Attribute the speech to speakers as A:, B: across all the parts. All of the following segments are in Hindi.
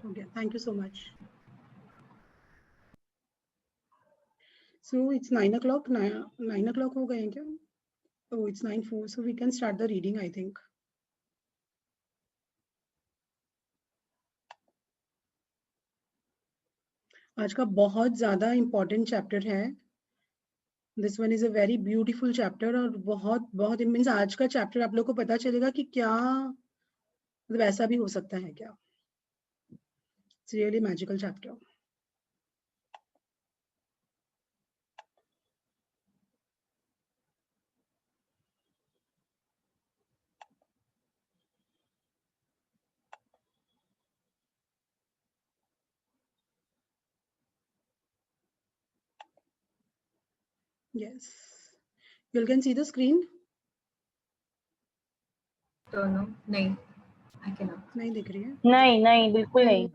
A: Okay, thank you so much. So it's 9 o'clock. 9 o'clock हो गए हैं क्या? Oh, it's 9:04. So we can start the reading, I think. आज का बहुत ज़्यादा important chapter है. This one is a very beautiful chapter और बहुत बहुत मीन्स आज का chapter आप लोग को पता चलेगा कि क्या मतलब ऐसा भी हो सकता है क्या. It's really magical chapter. Yes. You can see the screen?
B: दोनों नहीं, I cannot.
A: नहीं दिख रही है?
C: नहीं बिल्कुल नहीं.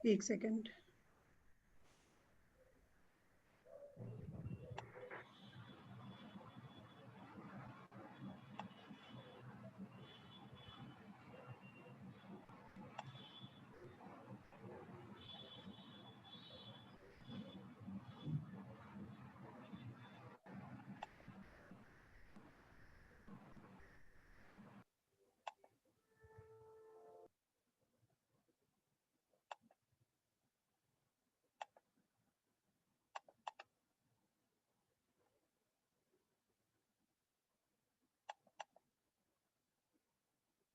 A: एक second.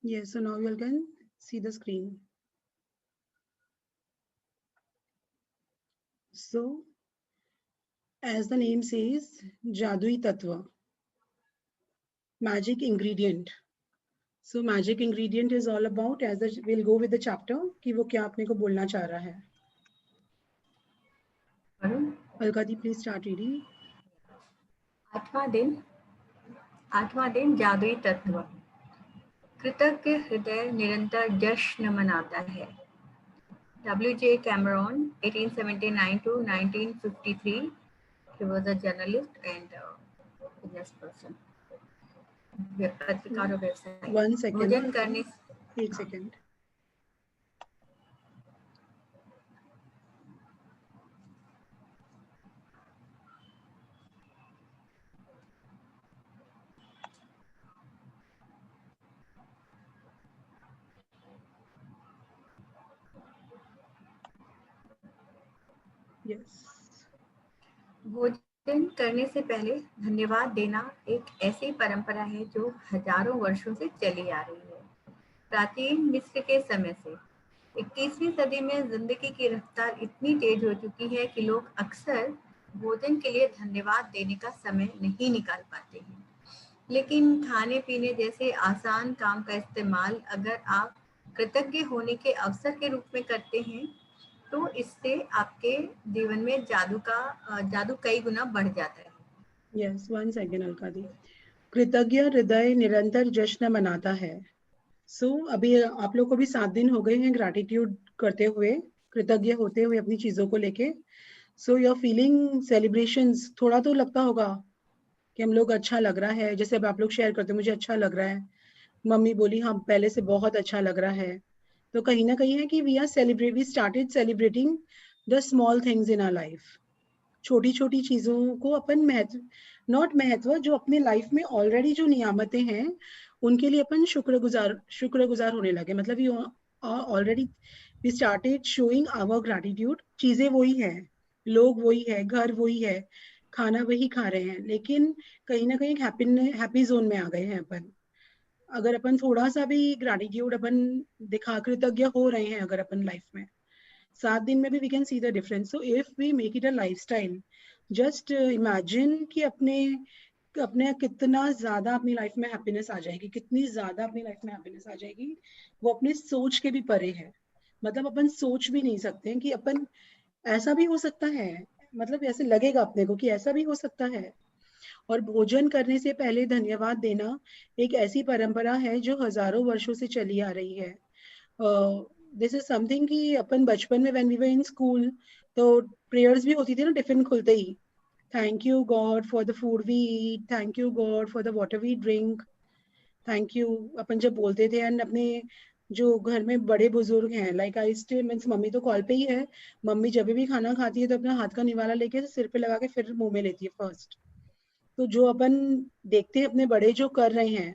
A: Yes, so now you can see the screen. So, as the name says, Jadui Tattva, magic ingredient. So, magic ingredient is all about, as we'll go with the chapter, कि वो क्या अपने को बोलना चाह रहा है. अलका दी, please start reading.
B: आठवां दिन जादुई तत्व. कृतज्ञ हृदय निरंतर जश्न मनाता है. W.J. Cameron, 1879 to 1953. He was a journalist and business person. पत्रकार और व्यवसायी.
A: One second.
B: भोजन करने.
A: एक second. Yes.
B: भोजन करने से पहले धन्यवाद देना एक ऐसी परंपरा है जो हजारों वर्षों से चली आ रही है. प्राचीन मिस्र के समय से 21वीं सदी में जिंदगी की रफ्तार इतनी तेज हो चुकी है कि लोग अक्सर भोजन के लिए धन्यवाद देने का समय नहीं निकाल पाते हैं. लेकिन खाने पीने जैसे आसान काम का इस्तेमाल अगर आप कृतज्ञ होने के अवसर के रूप में करते हैं तो इससे आपके जीवन में जादू कई गुना बढ़ जाता है.
A: Yes, one second, अलका दी. कृतज्ञ हृदय निरंतर जश्न मनाता है. So, अभी आप लोग को भी 7 दिन हो गए हैं ग्रैटिट्यूड करते हुए, कृतज्ञ होते हुए अपनी चीजों को लेके. So, you're feeling celebrations. थोड़ा तो लगता होगा कि हम लोग अच्छा लग रहा है. जैसे अब आप लोग शेयर करते हो, मुझे अच्छा लग रहा है. मम्मी बोली हाँ पहले से बहुत अच्छा लग रहा है. तो कहीं ना कहीं है कि we started celebrating the small things in our life. छोटी छोटी चीजों को अपन महत्व जो अपने लाइफ में ऑलरेडी जो नियामतें हैं उनके लिए अपन शुक्रगुजार होने लगे. मतलब ये already we started showing our gratitude. चीजें वही है, लोग वही है, घर वही है, खाना वही खा रहे हैं, लेकिन कहीं ना कहीं हैप्पी जोन में आ गए हैं अपन. अगर अपन थोड़ा सा भी ग्रैटिट्यूड अपन दिखा कृतज्ञ हो रहे हैं अगर अपन लाइफ में 7 दिन में भी we can see the difference. So if we make it a lifestyle, just imagine कि अपने कितना ज्यादा अपनी लाइफ में हैप्पीनेस आ जाएगी, कितनी ज्यादा अपनी लाइफ में हैप्पीनेस आ जाएगी. वो अपने सोच के भी परे है. मतलब अपन सोच भी नहीं सकते हैं कि अपन ऐसा भी हो सकता है. मतलब ऐसे लगेगा अपने को कि ऐसा भी हो सकता है. और भोजन करने से पहले धन्यवाद देना एक ऐसी परंपरा है जो हजारों वर्षों से चली आ रही है. दिस इज समथिंग कि अपन बचपन में when we were in school तो प्रेयर्स भी होती थी ना टिफिन खुलते ही. Thank you God for the food we eat, thank you God for the water we drink, thank you अपन जब बोलते थे. एंड अपने जो घर में बड़े बुजुर्ग हैं, like I stay means mummy तो कॉल पे ही है, मम्मी जब भी खाना खाती है तो अपना हाथ का निवाला लेके सिर पे लगा के फिर मुंह में लेती है फर्स्ट। तो जो अपन देखते हैं अपने बड़े जो कर रहे हैं,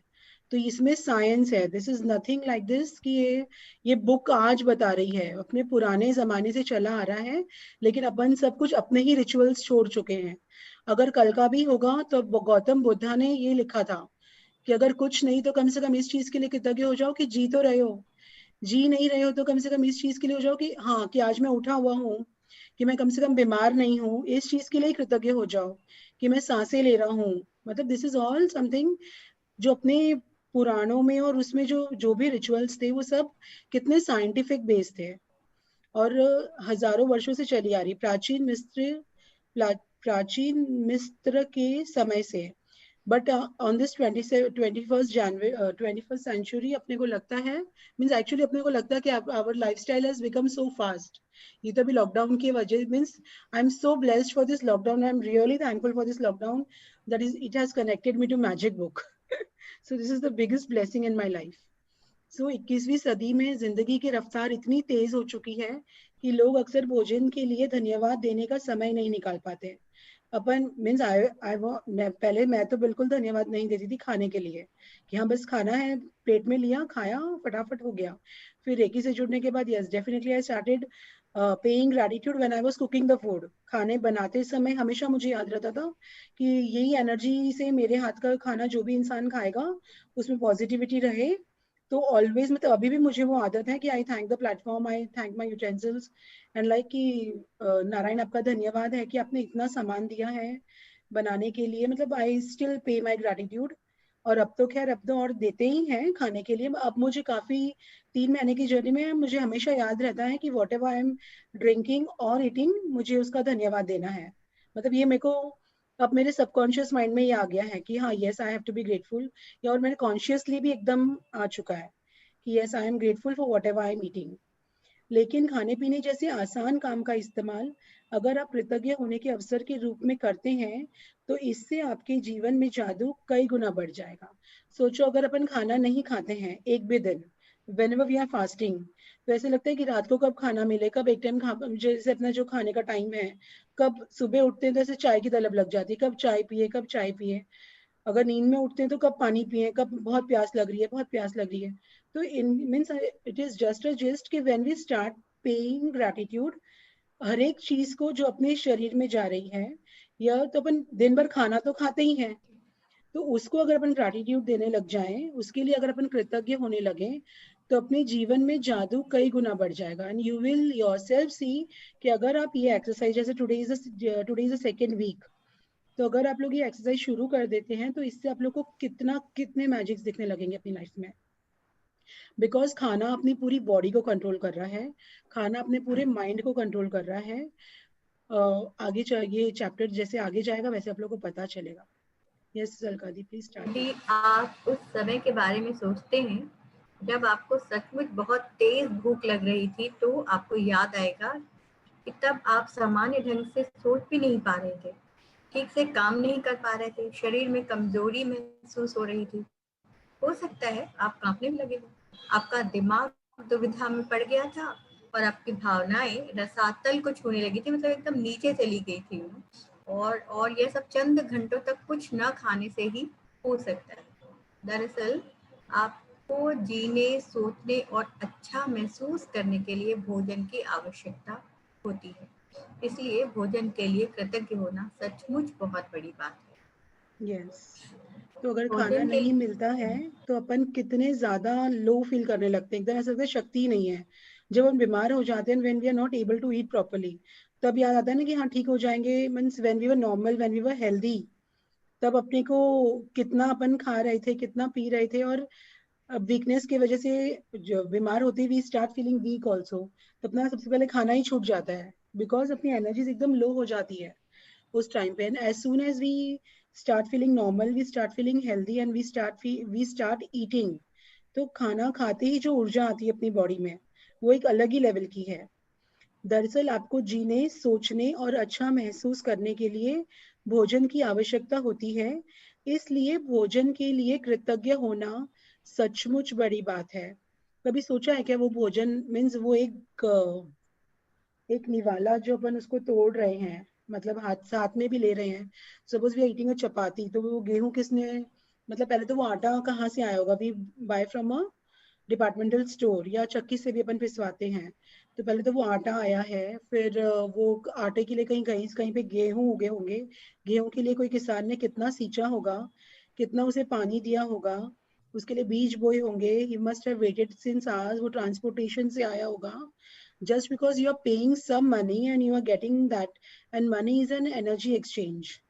A: तो इसमें साइंस है, this is nothing like this कि ये बुक आज बता रही है, अपने पुराने जमाने से चला आ रहा है, लेकिन अपन सब कुछ अपने ही रिचुअल्स छोड़ चुके हैं। अगर कल का भी होगा तो गौतम बुद्धा ने ये लिखा था कि अगर कुछ नहीं तो कम से कम इस चीज के लिए कृतज्ञ हो जाओ कि जी तो रहे हो, जी नहीं रहे हो तो कम से कम इस चीज के लिए हो जाओ कि हाँ, कि आज मैं उठा हुआ हूँ, कि मैं कम से कम बीमार नहीं हूँ, इस चीज के लिए कृतज्ञ हो जाओ, कि मैं सांसें ले रहा हूँ। मतलब दिस इज ऑल समथिंग जो अपने पुराणों में और उसमें जो जो भी रिचुअल्स थे वो सब कितने साइंटिफिक बेस्ड थे, और हजारों वर्षों से चली आ रही प्राचीन मिस्र के समय से। But on this 21st century अपने को लगता है, मीन्स एक्चुअली अपने को लगता है कि our lifestyle has become so fast. ये तो अभी लॉकडाउन की वजह, means I am so blessed for this lockdown, I am really thankful for this lockdown, that is it has connected me to magic book. So this is the biggest blessing in my life. So 21वीं सदी में जिंदगी की रफ्तार इतनी तेज हो चुकी है कि लोग अक्सर भोजन के लिए धन्यवाद देने का समय नहीं निकाल पाते। अपन मीन्स पहले मैं तो बिल्कुल धन्यवाद नहीं देती थी खाने के लिए, कि हाँ बस खाना है, प्लेट में लिया खाया फटाफट हो गया। फिर रेकी से जुड़ने के बाद yes definitely I started paying gratitude when I was cooking the food. खाने बनाते समय हमेशा मुझे याद रहता था कि यही एनर्जी से मेरे हाथ का खाना जो भी इंसान खाएगा उसमें पॉजिटिविटी रहे। तो ऑलवेज मतलब अभी भी मुझे वो आदत है कि आई thank the platform, I thank my utensils and like कि नारायण आपका धन्यवाद है कि आपने इतना सामान दिया है बनाने के लिए, मतलब आई स्टिल पे माई ग्रैटिट्यूड। और अब तो खैर अब तो और देते ही हैं खाने के लिए। अब मुझे काफी 3 महीने की जर्नी में मुझे हमेशा याद रहता है कि what ever I am drinking और ईटिंग मुझे उसका धन्यवाद देना है। मतलब ये मेरे को अब मेरे सबकॉन्शियस माइंड में ये आ गया है कि हाँ yes I have to be grateful, या और मेरे कॉन्शियसली भी एकदम आ चुका है कि yes I am grateful for what ever I am eating. लेकिन खाने पीने जैसे आसान काम का इस्तेमाल अगर आप कृतज्ञ होने के अवसर के रूप में करते हैं तो इससे आपके जीवन में जादू कई गुना बढ़ जाएगा। सोचो अगर अपन खाना नहीं खाते हैं एक भी दिन, whenever we are fasting, तो ऐसे लगता है कि रात को कब खाना मिले, कब एक टाइम खा, जैसे अपना जो खाने का टाइम है, कब सुबह उठते हैं तो ऐसे चाय की तलब लग जाती है, कब चाय पिए कब चाय पिए। अगर नींद में उठते हैं तो कब पानी पिए, कब बहुत प्यास लग रही है बहुत प्यास लग रही है। तो in means it is just a just कि when we start paying gratitude हर एक चीज को जो अपने शरीर में जा रही है, या तो अपन दिन भर खाना तो खाते ही हैं, तो उसको अगर अपन ग्रैटिट्यूड देने लग जाएं, उसके लिए अगर अपन कृतज्ञ होने लगे, तो अपने जीवन में जादू कई गुना बढ़ जाएगा। And you will yourself see कि अगर आप ये एक्सरसाइज, जैसे today is the second week, तो अगर आप लोग ये एक्सरसाइज शुरू कर देते हैं तो इससे आप लोग को कितने मैजिक्स दिखने लगेंगे अपनी लाइफ में। बिकॉज खाना अपनी पूरी बॉडी को कंट्रोल कर रहा है, खाना अपने पूरे माइंड को कंट्रोल कर रहा है। आगे ये चैप्टर जैसे आगे जाएगा वैसे आप लोग को पता चलेगा। Yes Alka the please start.
B: यदि आप उस समय के बारे में सोचते हैं जब आपको सचमुच बहुत तेज भूख लग रही थी, तो आपको याद आएगा कि तब आप सामान्य ढंग से सोच भी नहीं पा रहे थे, ठीक से काम नहीं कर पा रहे थे, शरीर में कमजोरी महसूस हो रही थी। हो सकता है आप कांपने भी लगे हो, आपका दिमाग दुविधा में पड़ गया था और आपकी भावनाएं रसातल को छूने लगी थी, मतलब एकदम नीचे चली गई थी। और यह सब चंद घंटों तक कुछ न खाने से ही हो सकता है। दरअसल आपको जीने, सोचने और अच्छा महसूस करने के लिए भोजन की आवश्यकता होती है। इसलिए भोजन के लिए कृतज्ञ होना सचमुच बहुत बड़ी बात है।
A: यस, तो अगर खाना
B: भोजन के
A: नहीं मिलता है तो अपन कितने ज्यादा लो फील करने लगते हैं, एकदम ऐसा लगता है शक्ति ही नहीं है। जब हम बीमार हो जाते हैं, when we are not able to eat properly, तब याद आता है ना कि हाँ ठीक हो जाएंगे। Means when we were normal, when we were healthy, तब अपने को कितना अपन खा रहे थे कितना पी रहे थे, और वीकनेस की वजह से जो बीमार होते we start feeling weak also, तो अपना सबसे पहले खाना ही छूट जाता है, बिकॉज अपनी एनर्जीज एकदम लो हो जाती है उस टाइम पे। And as soon as we start feeling normal, we start feeling healthy and we start eating, तो खाना खाते ही जो ऊर्जा आती है अपनी बॉडी में वो एक अलग ही लेवल की है। दरअसल आपको जीने, सोचने और अच्छा महसूस करने के लिए भोजन की आवश्यकता होती है। इसलिए भोजन के लिए कृतज्ञ होना सचमुच बड़ी बात है। कभी सोचा है क्या वो भोजन मीन्स वो एक निवाला जो अपन उसको तोड़ रहे हैं, मतलब हाथ साथ में भी ले रहे हैं, suppose we are eating a chapati, तो वो गेहूं किसने, मतलब पहले तो वो आटा कहाँ से आया होगा, we buy from a departmental store या चक्की से भी अपन पिसवाते हैं। तो पहले तो वो आटा आया है, फिर वो आटे के लिए कहीं कहीं कहीं पे गेहूं उगे होंगे, गेहूं के लिए कोई किसान ने कितना सींचा होगा, कितना उसे पानी दिया होगा, उसके लिए बीज बोए होंगे, he must have waited since hours, वो ट्रांसपोर्टेशन से आया होगा। Just because you are paying some money and you are getting that, and money is an energy exchange.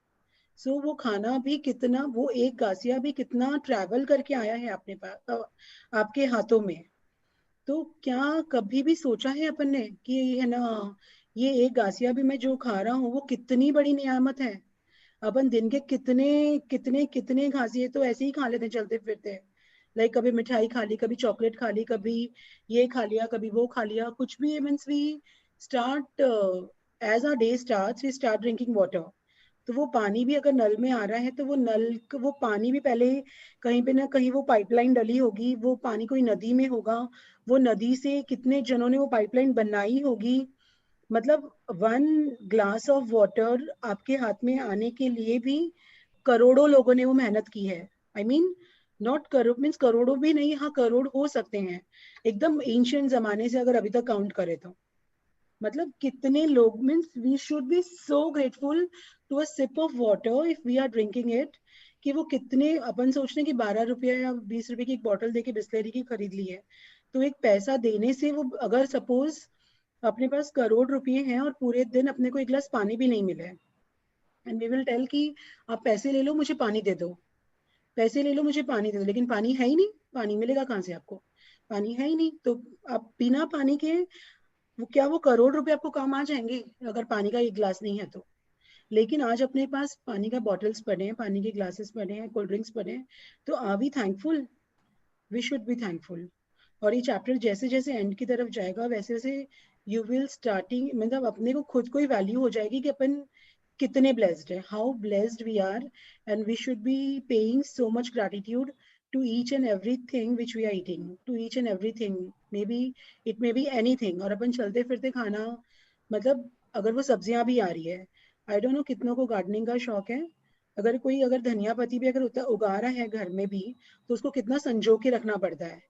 A: So वो खाना भी कितना, वो एक गासिया भी कितना ट्रैवल करके आया है अपने पास, आपके हाथों में। तो क्या कभी भी सोचा है अपन ने कि है ना, ये एक गासिया भी मैं जो खा रहा हूँ वो कितनी बड़ी नियामत है। अपन दिन के कितने कितने कितने घासिए तो ऐसे ही खा लेते हैं चलते फिरते, लाइक कभी मिठाई खा ली, कभी चॉकलेट खा ली, कभी ये खा लिया, कभी वो खा लिया, कुछ भी means we start, as a day start we start drinking water. तो वो पानी भी अगर नल में आ रहा है तो वो वो पानी भी पहले कहीं पे ना कहीं वो पाइपलाइन डली होगी, वो पानी कोई नदी में होगा, वो नदी से कितने जनों ने वो पाइपलाइन बनाई होगी। मतलब वन ग्लास ऑफ वाटर आपके हाथ में आने के लिए भी करोड़ों लोगों ने वो मेहनत की है। I mean not crore means करोड़ों भी नहीं, हाँ करोड़ हो सकते हैं एकदम एंशियंट जमाने से अगर अभी तक काउंट करें तो। मतलब कितने लोग means we should be so grateful to a sip of water if we are drinking it. कि वो कितने, अपन सोचते हैं कि 12 रुपया या 20 रुपए की एक बॉटल देके बिस्लरी की खरीद ली है, तो एक पैसा देने से वो अगर सपोज अपने पास करोड़ रुपए हैं और पूरे दिन अपने को एक गिलास पानी भी नहीं मिले, एंड वी विल टेल कि आप पैसे ले लो मुझे पानी दे दो, पैसे ले लो मुझे पानी दे दो, लेकिन पानी है ही नहीं, पानी मिलेगा कहाँ से आपको, पानी है ही नहीं। तो आप बिना पानी के वो क्या वो करोड़ रुपए आपको काम आ जाएंगे अगर पानी का एक गिलास नहीं है तो। लेकिन आज अपने पास पानी का बॉटल्स पड़े हैं, पानी के ग्लासेस पड़े हैं, कोल्ड ड्रिंक्स पड़े हैं, तो are we thankful? We should be thankful. और ये चैप्टर जैसे जैसे एंड की तरफ जाएगा वैसे वैसे यू विल स्टार्टिंग, मतलब अपने को खुद को ही वैल्यू हो जाएगी कि अपन कितने ब्लेस्ड है, how blessed we are, and we should be paying so much gratitude to each and everything which we are eating, to each and everything, maybe it may be anything। और अपन चलते फिरते खाना, मतलब अगर वो सब्जियां भी आ रही है, आई डोंट नो कितनों को गार्डनिंग का शौक है, अगर कोई अगर धनिया पत्ती भी अगर उगा रहा है घर में भी, तो उसको कितना संजो के रखना पड़ता है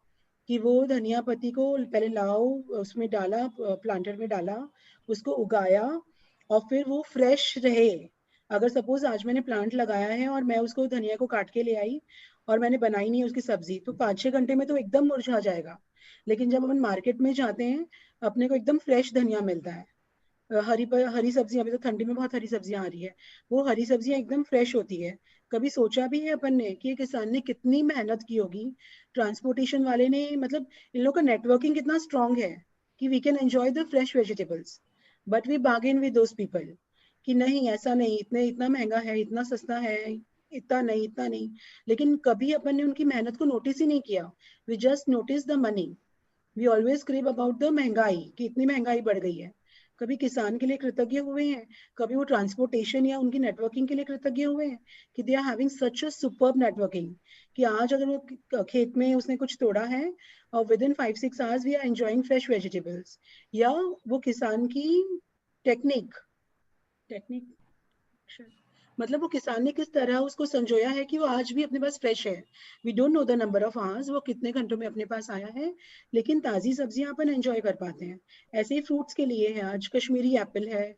A: कि वो धनिया पत्ती को पहले लाओ, उसमें डाला, प्लांटर में डाला, उसको उगाया, और फिर वो फ्रेश रहे। अगर सपोज आज मैंने प्लांट लगाया है और मैं उसको धनिया को काट के ले आई और मैंने बनाई नहीं है उसकी सब्जी, तो 5-6 घंटे में तो एकदम मुरझा जाएगा। लेकिन जब अपन मार्केट में जाते हैं, अपने को एकदम फ्रेश धनिया मिलता है। हरी सब्जियां, अभी तो ठंडी में बहुत हरी सब्जियां आ रही है, वो हरी सब्जियां एकदम फ्रेश होती है। कभी सोचा भी है अपन ने कि किसान ने कितनी मेहनत की होगी, ट्रांसपोर्टेशन वाले ने, मतलब इन लोग का नेटवर्किंग कितना स्ट्रांग है कि we can enjoy the fresh vegetables, but we bargain with those people कि नहीं ऐसा नहीं, इतने इतना महंगा है, इतना सस्ता है, इतना नहीं इतना नहीं। लेकिन कभी अपन ने उनकी मेहनत को नोटिस ही नहीं किया, we just notice the money. We always crave about the महंगाई कि इतनी महंगाई बढ़ गई है। कभी किसान के लिए कृतज्ञ हुए हैं, कभी वो ट्रांसपोर्टेशन या उनकी नेटवर्किंग के लिए कृतज्ञ हुए हैं कि they are having such a superb networking, कि आज अगर वो खेत में उसने कुछ तोड़ा है और within 5-6 hours we are enjoying fresh vegetables. या वो किसान की टेक्निक टेक्निक मतलब वो किसान ने किस तरह उसको संजोया है कि वो आज भी अपने पास फ्रेश है। We don't know the number of hours वो कितने घंटों में अपने पास आया है, लेकिन ताजी सब्जियां अपन एंजॉय कर पाते हैं। ऐसे ही फ्रूट्स के लिए है, आज कश्मीरी एप्पल है,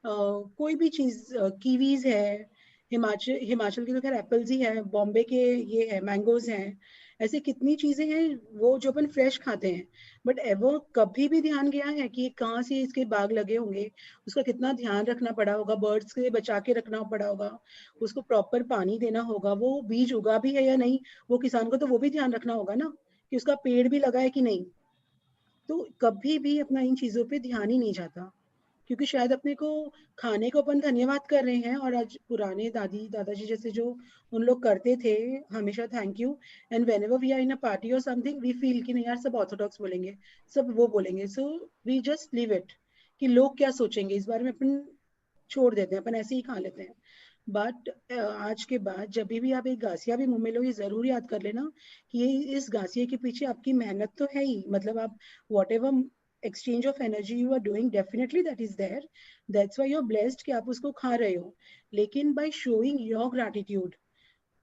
A: कोई भी चीज, कीवीज है, हिमाचल हिमाचल की तो खैर एप्पल्स ही है, बॉम्बे के ये है मैंगोज हैं, ऐसी कितनी चीजें हैं वो जो अपन फ्रेश खाते हैं। बट एवर कभी भी ध्यान गया है कि कहाँ से इसके बाग लगे होंगे, उसका कितना ध्यान रखना पड़ा होगा, बर्ड्स से बचा के रखना पड़ा होगा, उसको प्रॉपर पानी देना होगा, वो बीज उगा भी है या नहीं, वो किसान को तो वो भी ध्यान रखना होगा ना कि उसका पेड़ भी लगा है कि नहीं। तो कभी भी अपना इन चीजों पे ध्यान ही नहीं जाता, क्योंकि शायद अपने को खाने को अपन धन्यवाद कर रहे हैं, और आज पुराने दादी दादाजी जैसे जो उन लोग करते थे हमेशा thank you, and whenever we are in a party और समथिंग वी फील कि नहीं यार सब ऑर्थोडॉक्स बोलेंगे, सब वो बोलेंगे, so we just leave it कि लोग क्या सोचेंगे इस बारे में अपन छोड़ देते हैं, अपन ऐसे ही खा लेते हैं। बट आज के बाद जब भी आप एक गासिया भी मुंह में लो, ये जरूर याद कर लेना कि ये इस गासिए के पीछे आपकी मेहनत तो है ही, मतलब आप what ever exchange of energy you are doing, definitely that is there, that's why you're blessed कि आप उसको खा रहे हो. लेकिन by showing your gratitude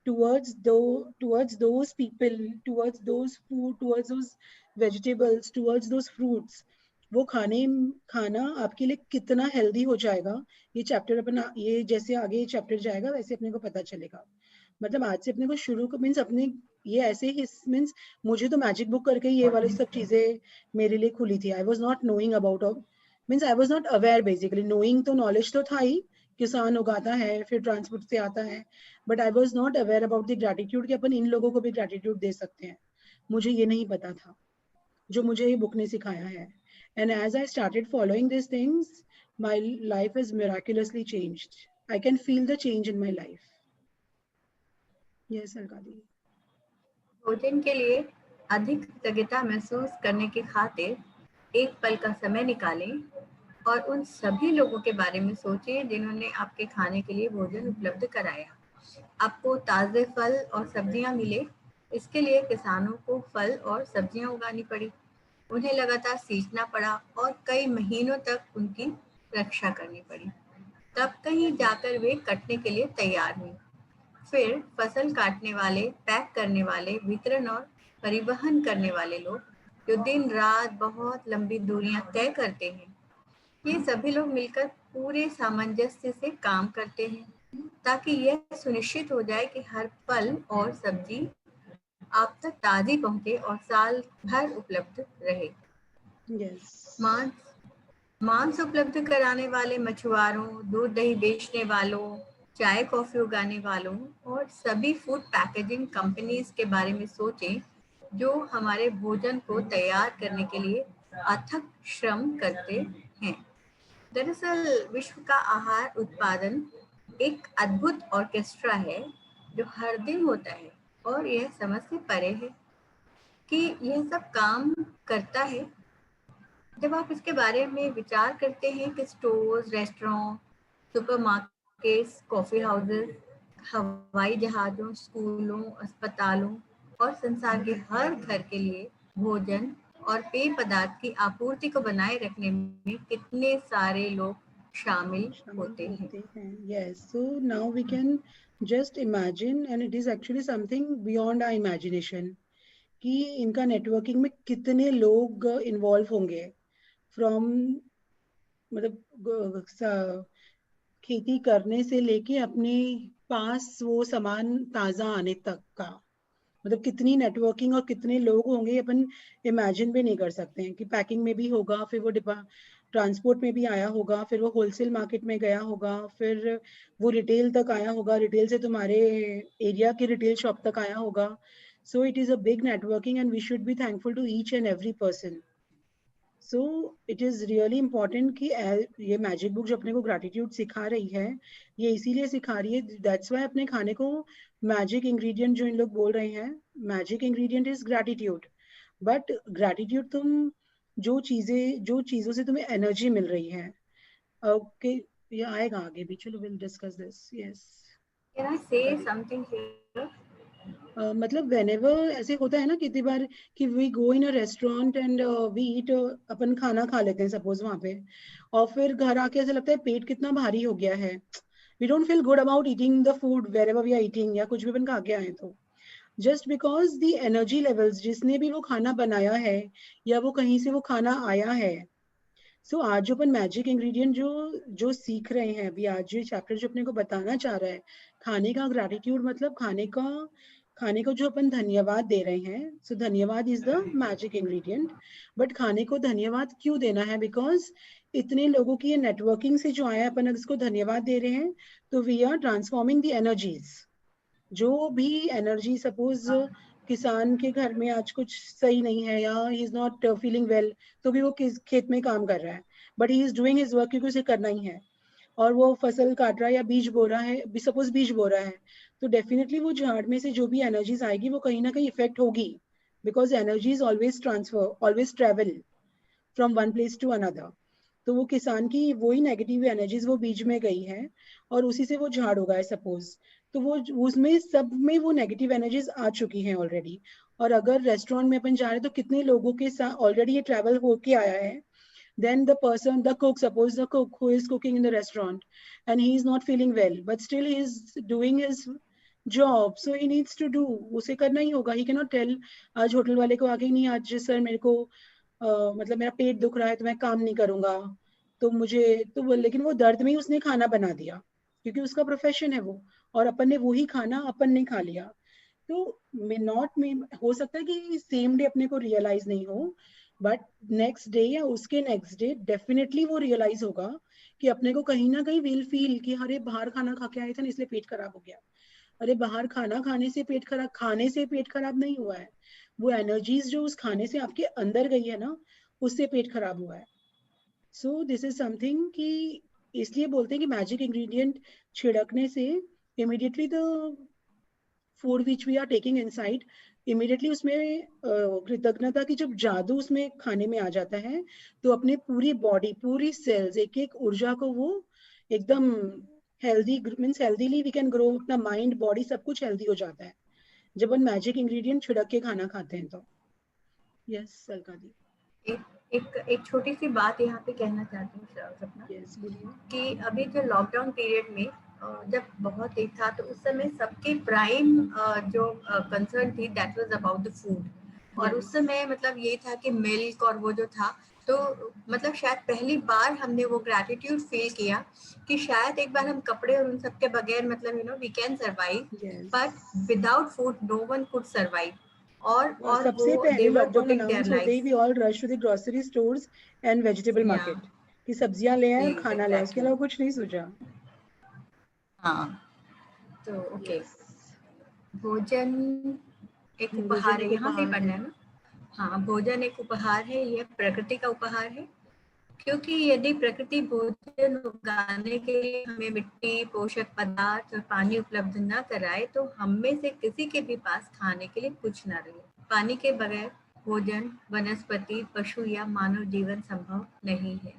A: towards those people, towards those food, towards those vegetables, towards those fruits, वो खाना आपके लिए कितना हेल्दी हो जाएगा, ये चैप्टर अपना, ये जैसे आगे चैप्टर जाएगा वैसे अपने को पता चलेगा. मतलब आज से अपने को शुरू को मीन्स अपने ये ऐसे ही मीन्स मुझे तो मैजिक बुक करके ये वाली सब चीजें मेरे लिए खुली थी. I was not knowing about means I was not aware. Basically knowing तो नॉलेज तो था ही, किसान उगाता है फिर ट्रांसपोर्ट से आता है, but I was not aware about the gratitude कि अपन इन लोगों को भी ग्रेटिट्यूड दे सकते हैं. मुझे ये नहीं पता था, जो मुझे ये बुक ने सिखाया है. And as I started following this things, my life is miraculously changed. I can feel the change in my life. Yes Alka दी.
B: भोजन के लिए अधिक कृतज्ञता महसूस करने की खातिर एक पल का समय निकालें और उन सभी लोगों के बारे में सोचें जिन्होंने आपके खाने के लिए भोजन उपलब्ध कराया. आपको ताज़े फल और सब्जियां मिले, इसके लिए किसानों को फल और सब्जियां उगानी पड़ी, उन्हें लगातार सींचना पड़ा और कई महीनों तक उनकी रक्षा करनी पड़ी. तब कहीं जाकर वे कटने के लिए तैयार हुई. फिर फसल काटने वाले, पैक करने वाले, वितरण और परिवहन करने वाले लोग जो दिन रात बहुत लंबी दूरियां तय करते हैं, ये सभी लोग मिलकर पूरे सामंजस्य से काम करते हैं ताकि यह सुनिश्चित हो जाए कि हर फल और सब्जी आप तक ताजी पहुंचे और साल भर उपलब्ध रहे.
A: यस.
B: मांस उपलब्ध कराने वाले मछुआरों, दूध दही बेचने वालों, चाय कॉफी उगाने वालों और सभी फूड पैकेजिंग कंपनीज के बारे में सोचें जो हमारे भोजन को तैयार करने के लिए अथक श्रम करते हैं. दरअसल विश्व का आहार उत्पादन एक अद्भुत ऑर्केस्ट्रा है जो हर दिन होता है और यह समझ से परे है कि यह सब काम करता है. जब आप इसके बारे में विचार करते हैं कि stores, restaurant, supermarkets, coffee houses, हवाई जहाज़ों, स्कूलों, अस्पतालों और संसार के हर घर के लिए भोजन और पेय पदार्थ की आपूर्ति को बनाए रखने में कितने सारे लोग शामिल होते हैं.
A: Yes, so now we can just imagine, and it is actually something beyond our imagination, कि इनका नेटवर्किंग में कितने लोग इन्वॉल्व होंगे. फ्रॉम मतलब खेती करने से लेके अपने पास वो सामान ताजा आने तक का, मतलब कितनी नेटवर्किंग और कितने लोग होंगे अपन इमेजिन भी नहीं कर सकते हैं. कि पैकिंग में भी होगा, फिर वो ट्रांसपोर्ट में भी आया होगा, फिर वो होलसेल मार्केट में गया होगा, फिर वो रिटेल तक आया होगा, रिटेल से तुम्हारे एरिया के रिटेल शॉप तक आया होगा. So it is a big networking and we should be thankful to each and every person. So it is really important कि ये मैजिक बुक जो अपने को ग्रैटिट्यूड सिखा रही है, ये इसीलिए सिखा रही है, दैट्स वाई अपने खाने को मैजिक इंग्रेडिएंट जो इन लोग बोल रहे हैं, magic ingredient is gratitude. But gratitude तुम जो चीजों से तुम्हें एनर्जी मिल रही है. ओके, ये आएगा आगे भी, चलो will discuss this. Yes.
B: Can I say something here?
A: मतलब whenever ऐसे होता है ना कितनी बार कि we go in a restaurant and we eat, अपन खाना खा लेते हैं सपोज वहां पे, और फिर घर आके ऐसा लगता है पेट कितना भारी हो गया है. we don't feel good about eating the food wherever we are eating, या कुछ भी अपन खा के आए तो just because the energy levels, जिसने भी वो खाना बनाया है या वो कहीं से वो खाना आया है. सो आज जो अपन मैजिक इंग्रेडिएंट जो सीख रहे हैं अभी, आज ये चैप्टर जो अपने को बताना चाह रहा है, खाने का ग्रैटिट्यूड मतलब खाने को जो अपन धन्यवाद दे रहे हैं. सो धन्यवाद is the magic ingredient. But खाने को धन्यवाद क्यों देना है? बिकॉज इतने लोगों की ये नेटवर्किंग से जो आया, अपन इसको धन्यवाद दे रहे हैं, तो we are transforming the energies. जो भी एनर्जी, सपोज किसान के घर में आज कुछ सही नहीं है या he is not feeling well, तो भी वो खेत में काम कर रहा है, but he is doing his work क्योंकि उसे करना ही है, और वो फसल काट रहा है या बीज बो रहा है, सपोज बीज बो रहा है, तो डेफिनेटली वो झाड़ में से जो भी एनर्जीज आएगी वो कहीं ना कहीं इफेक्ट होगी. Because energy is always transfer, always travel from one place to another. तो वो किसान की वही नेगेटिव एनर्जीज वो बीज में गई है और उसी से वो झाड़ उगा है सपोज, तो वो उसमें सब में वो नेगेटिव एनर्जीज आ चुकी हैं ऑलरेडी। और अगर रेस्टोरेंट में अपन जा रहे हैं तो कितने लोगों के साथ ऑलरेडी ये ट्रैवल होके आया है। Then the person, the cook, suppose the cook who is cooking in the restaurant and he is not feeling well, but still he is doing his job, so he needs to do, उसे करना ही होगा। He cannot tell आज होटल वाले को आके नहीं, आज सर मेरे को मतलब मेरा पेट दुख रहा है तो मैं काम नहीं करूंगा, तो मुझे तो लेकिन वो दर्द में ही उसने खाना बना दिया क्योंकि उसका प्रोफेशन है वो, और अपन ने वही खाना अपन ने खा लिया। तो मे नॉट मे हो सकता है कि सेम डे अपने को रियलाइज नहीं हो, बट नेक्स्ट डे या उसके नेक्स्ट डे डेफिनेटली वो रियलाइज होगा कि अपने को कहीं ना कहीं विल फील कि अरे बाहर खाना खा के आए थे ना इसलिए पेट खराब हो गया। अरे बाहर खाना खाने से पेट खराब, खाने से पेट खराब नहीं हुआ है, वो एनर्जीज जो उस खाने से आपके अंदर गई है ना, उससे पेट खराब हुआ है। सो दिस इज समथिंग कि इसलिए बोलते हैं कि मैजिक इंग्रेडिएंट छिड़कने से immediately the food which we are taking inside, immediately उसमें कृतज्ञता की जब जादू उसमें खाने में आ जाता है, तो अपने पूरी बॉडी पूरी सेल्स एक एक ऊर्जा को वो एकदम healthy means healthily we can grow, अपना माइंड बॉडी सब कुछ हेल्दी हो जाता है जब हम मैजिक इंग्रेडिएंट छिड़क के खाना खाते हैं तो। यस सलका दी।
B: एक एक एक छोटी सी बात यहाँ पे कहना चाहती हूँ सपना,
A: यस बोलिए।
B: कि अभी जो लॉकडाउन पीरियड में जब बहुत एक था तो उस समय सबकी प्राइम जो कंसर्न थी that was about the food. और उस समय मतलब ये था कि मिल्क और वो जो था, तो मतलब शायद पहली बार हमने वो ग्रैटिट्यूड फील किया कि शायद एक बार हम कपड़े और उन सब के बगैर मतलब we can survive, but without food no one could survive. और
A: सबसे
B: वो
A: पहले
B: they were
A: lockdown
B: putting there
A: announce होते ही we
B: life.
A: All rush to the grocery stores and vegetable
B: या
A: मार्केट कि सब्जियां ले आए और खाना ले आए, उसके
B: एग्जैक्टली।
A: अलावा कुछ नहीं सोचा।
B: हाँ, तो ओके।
A: यस।
B: भोजन एक
A: भोजन
B: उपहार है,
A: एक
B: यहाँ से ही
A: उपहार
B: पढ़ना
A: है।
B: है ना। हाँ, भोजन एक उपहार है, यह प्रकृति का उपहार है। क्योंकि यदि प्रकृति भोजन उगाने के लिए हमें मिट्टी, पोषक पदार्थ और पानी उपलब्ध न कराए तो हम में से किसी के भी पास खाने के लिए कुछ न रहे। पानी के बगैर भोजन, वनस्पति, पशु या मानव जीवन संभव नहीं है।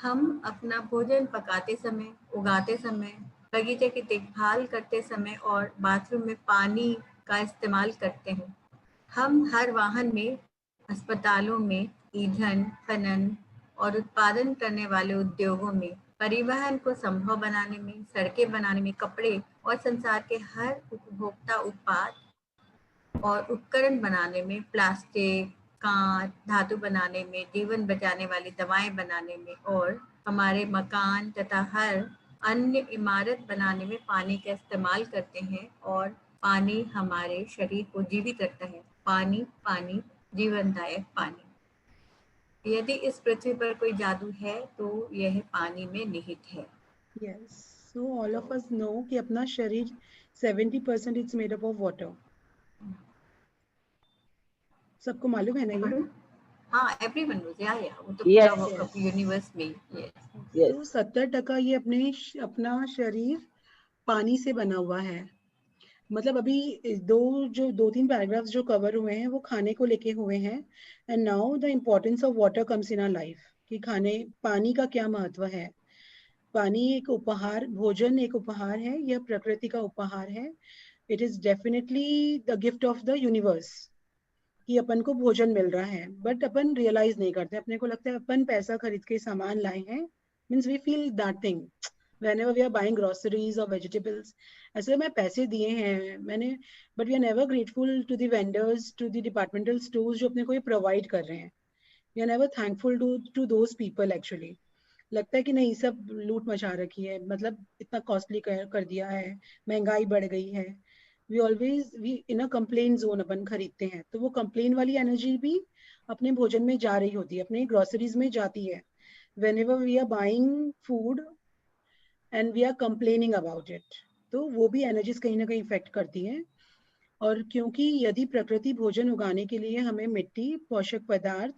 B: हम अपना भोजन पकाते समय, उगाते समय, बगीचे की देखभाल करते समय और बाथरूम में पानी का इस्तेमाल करते हैं। हम हर वाहन में, अस्पतालों में, ईंधन, खनन और उत्पादन करने वाले उद्योगों में, परिवहन को संभव बनाने में, सड़कें बनाने में, कपड़े और संसार के हर उपभोक्ता उत्पाद और उपकरण बनाने में, प्लास्टिक, कांच, धातु बनाने में, जीवन बचाने वाली दवाएं बनाने में और हमारे मकान तथा हर अन्य इमारत बनाने में पानी का इस्तेमाल करते हैं। और पानी हमारे शरीर को जीवित रखता है। पानी, पानी, जीवनदायक पानी। यदि इस पृथ्वी पर कोई जादू है तो यह पानी में निहित है।
A: Yes, so all of us know कि अपना शरीर 70% it's made up of water. सबको मालूम है ना ये?
B: हाँ, एवरीवन नोज, या वो तो
C: Yes,
B: पूरा यूनिवर्स में। यस।
C: yes.
A: तो 70% ये अपना शरीर पानी से बना हुआ है। मतलब अभी दो तीन पैराग्राफ्स जो कवर हुए हैं वो खाने को लेके हुए हैं। And now the importance of water comes in our life कि खाने पानी का क्या महत्व है। पानी एक उपहार, भोजन एक उपहार है, यह प्रकृति का उपहार है। It is definitely the gift of the universe कि अपन को भोजन मिल रहा है, बट अपन रियलाइज नहीं करते। अपने को लगता है अपन पैसा खरीद के सामान लाए हैं, means we feel that thing whenever we are buying groceries or vegetables, ऐसे मैं पैसे दिए हैं मैंने, but we are never grateful to the vendors, to the departmental stores जो अपने को ये प्रोवाइड कर रहे हैं। we are never thankful to those people actually। लगता है कि नहीं सब लूट मचा रखी है, मतलब इतना कॉस्टली कर दिया है, महंगाई बढ़ गई है। We in a complain zone अपन खरीदते हैं, तो वो कंप्लेन वाली एनर्जी भी अपने भोजन में जा रही होती है, अपने ग्रोसरीज में जाती है। whenever we are buying food and we are complaining about it, तो वो भी एनर्जीज कहीं ना कहीं इफेक्ट करती हैं। और क्योंकि यदि प्रकृति भोजन उगाने के लिए हमें मिट्टी, पोषक पदार्थ